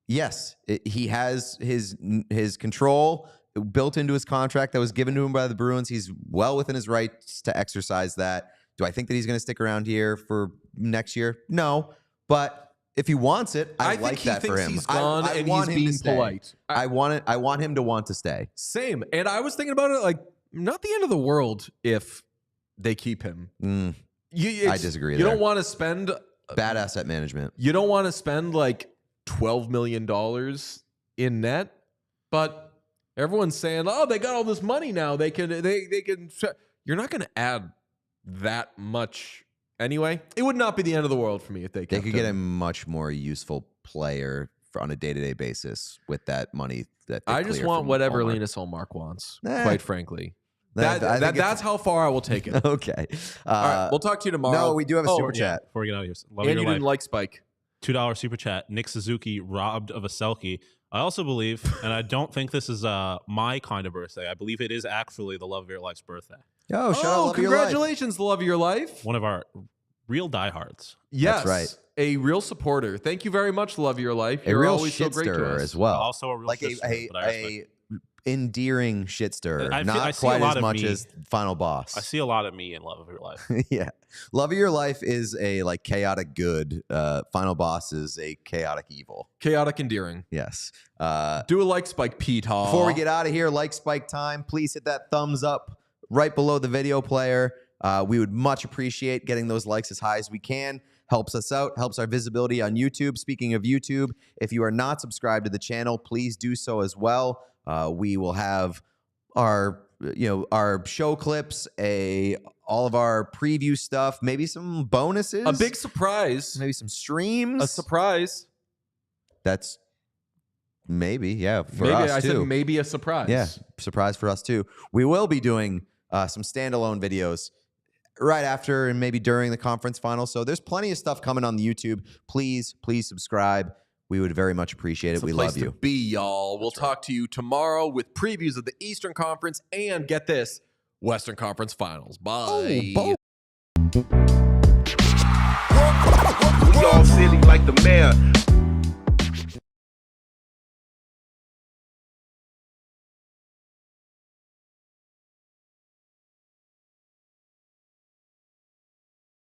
yes, he has his control built into his contract that was given to him by the Bruins. He's well within his rights to exercise that. Do I think that he's going to stick around here for next year? No. But if he wants it, I like think that for him. He's gone I and want he's him to being stay. polite. I want him to want to stay. Same. And I was thinking about it like, not the end of the world if they keep him. I disagree. You don't want to spend bad asset management. You don't want to spend like $12 million in net, but everyone's saying, "Oh, they got all this money now. They can." You're not going to add that much anyway, it would not be the end of the world for me if they kept could get a him. much more useful player on a day-to-day basis with that money that they I just clear want from whatever Allmark. Linus Allmark wants, Nah. quite frankly. I think That's how far I will take it. Okay. All right, we'll talk to you tomorrow. No, we do have a super Yeah, chat. before we get out of here. Love And your you life. didn't like Spike. $2 super chat. Nick Suzuki robbed of a selkie. I also believe, and I don't think this is my kind of birthday. I believe it is actually the love of your life's birthday. Oh, shout out Love of Your Life. Congratulations, the love of your life. One of our real diehards. Yes, That's right. A real supporter. Thank you very much, love of your life. A You're real always so great to shitster us. as well. Also a real like sister, but I respect. a endearing shitster. I Not see a quite lot as of much me. as Final Boss. I see a lot of me in love of your life. Yeah. Love of Your Life is a like chaotic good. Final Boss is a chaotic evil. Chaotic endearing. Yes. Do a like Spike, Pete. Before we get out of here, like Spike time, please hit that thumbs up right below the video player. We would much appreciate getting those likes as high as we can. Helps us out, helps our visibility on YouTube. Speaking of YouTube, if you are not subscribed to the channel, please do so as well. We will have our show clips, all of our preview stuff, maybe some bonuses, a big surprise. maybe some streams. A surprise. That's maybe, yeah, for Maybe us I too. said maybe a surprise. Yeah, surprise for us too. We will be doing some standalone videos right after and maybe during the conference final. So there's plenty of stuff coming on the YouTube. Please subscribe. We would very much appreciate it. It's a We place love you. to be, y'all. We'll talk to you tomorrow with previews of the Eastern Conference and get this, Western Conference Finals. Bye. Oh, We all silly like the mayor.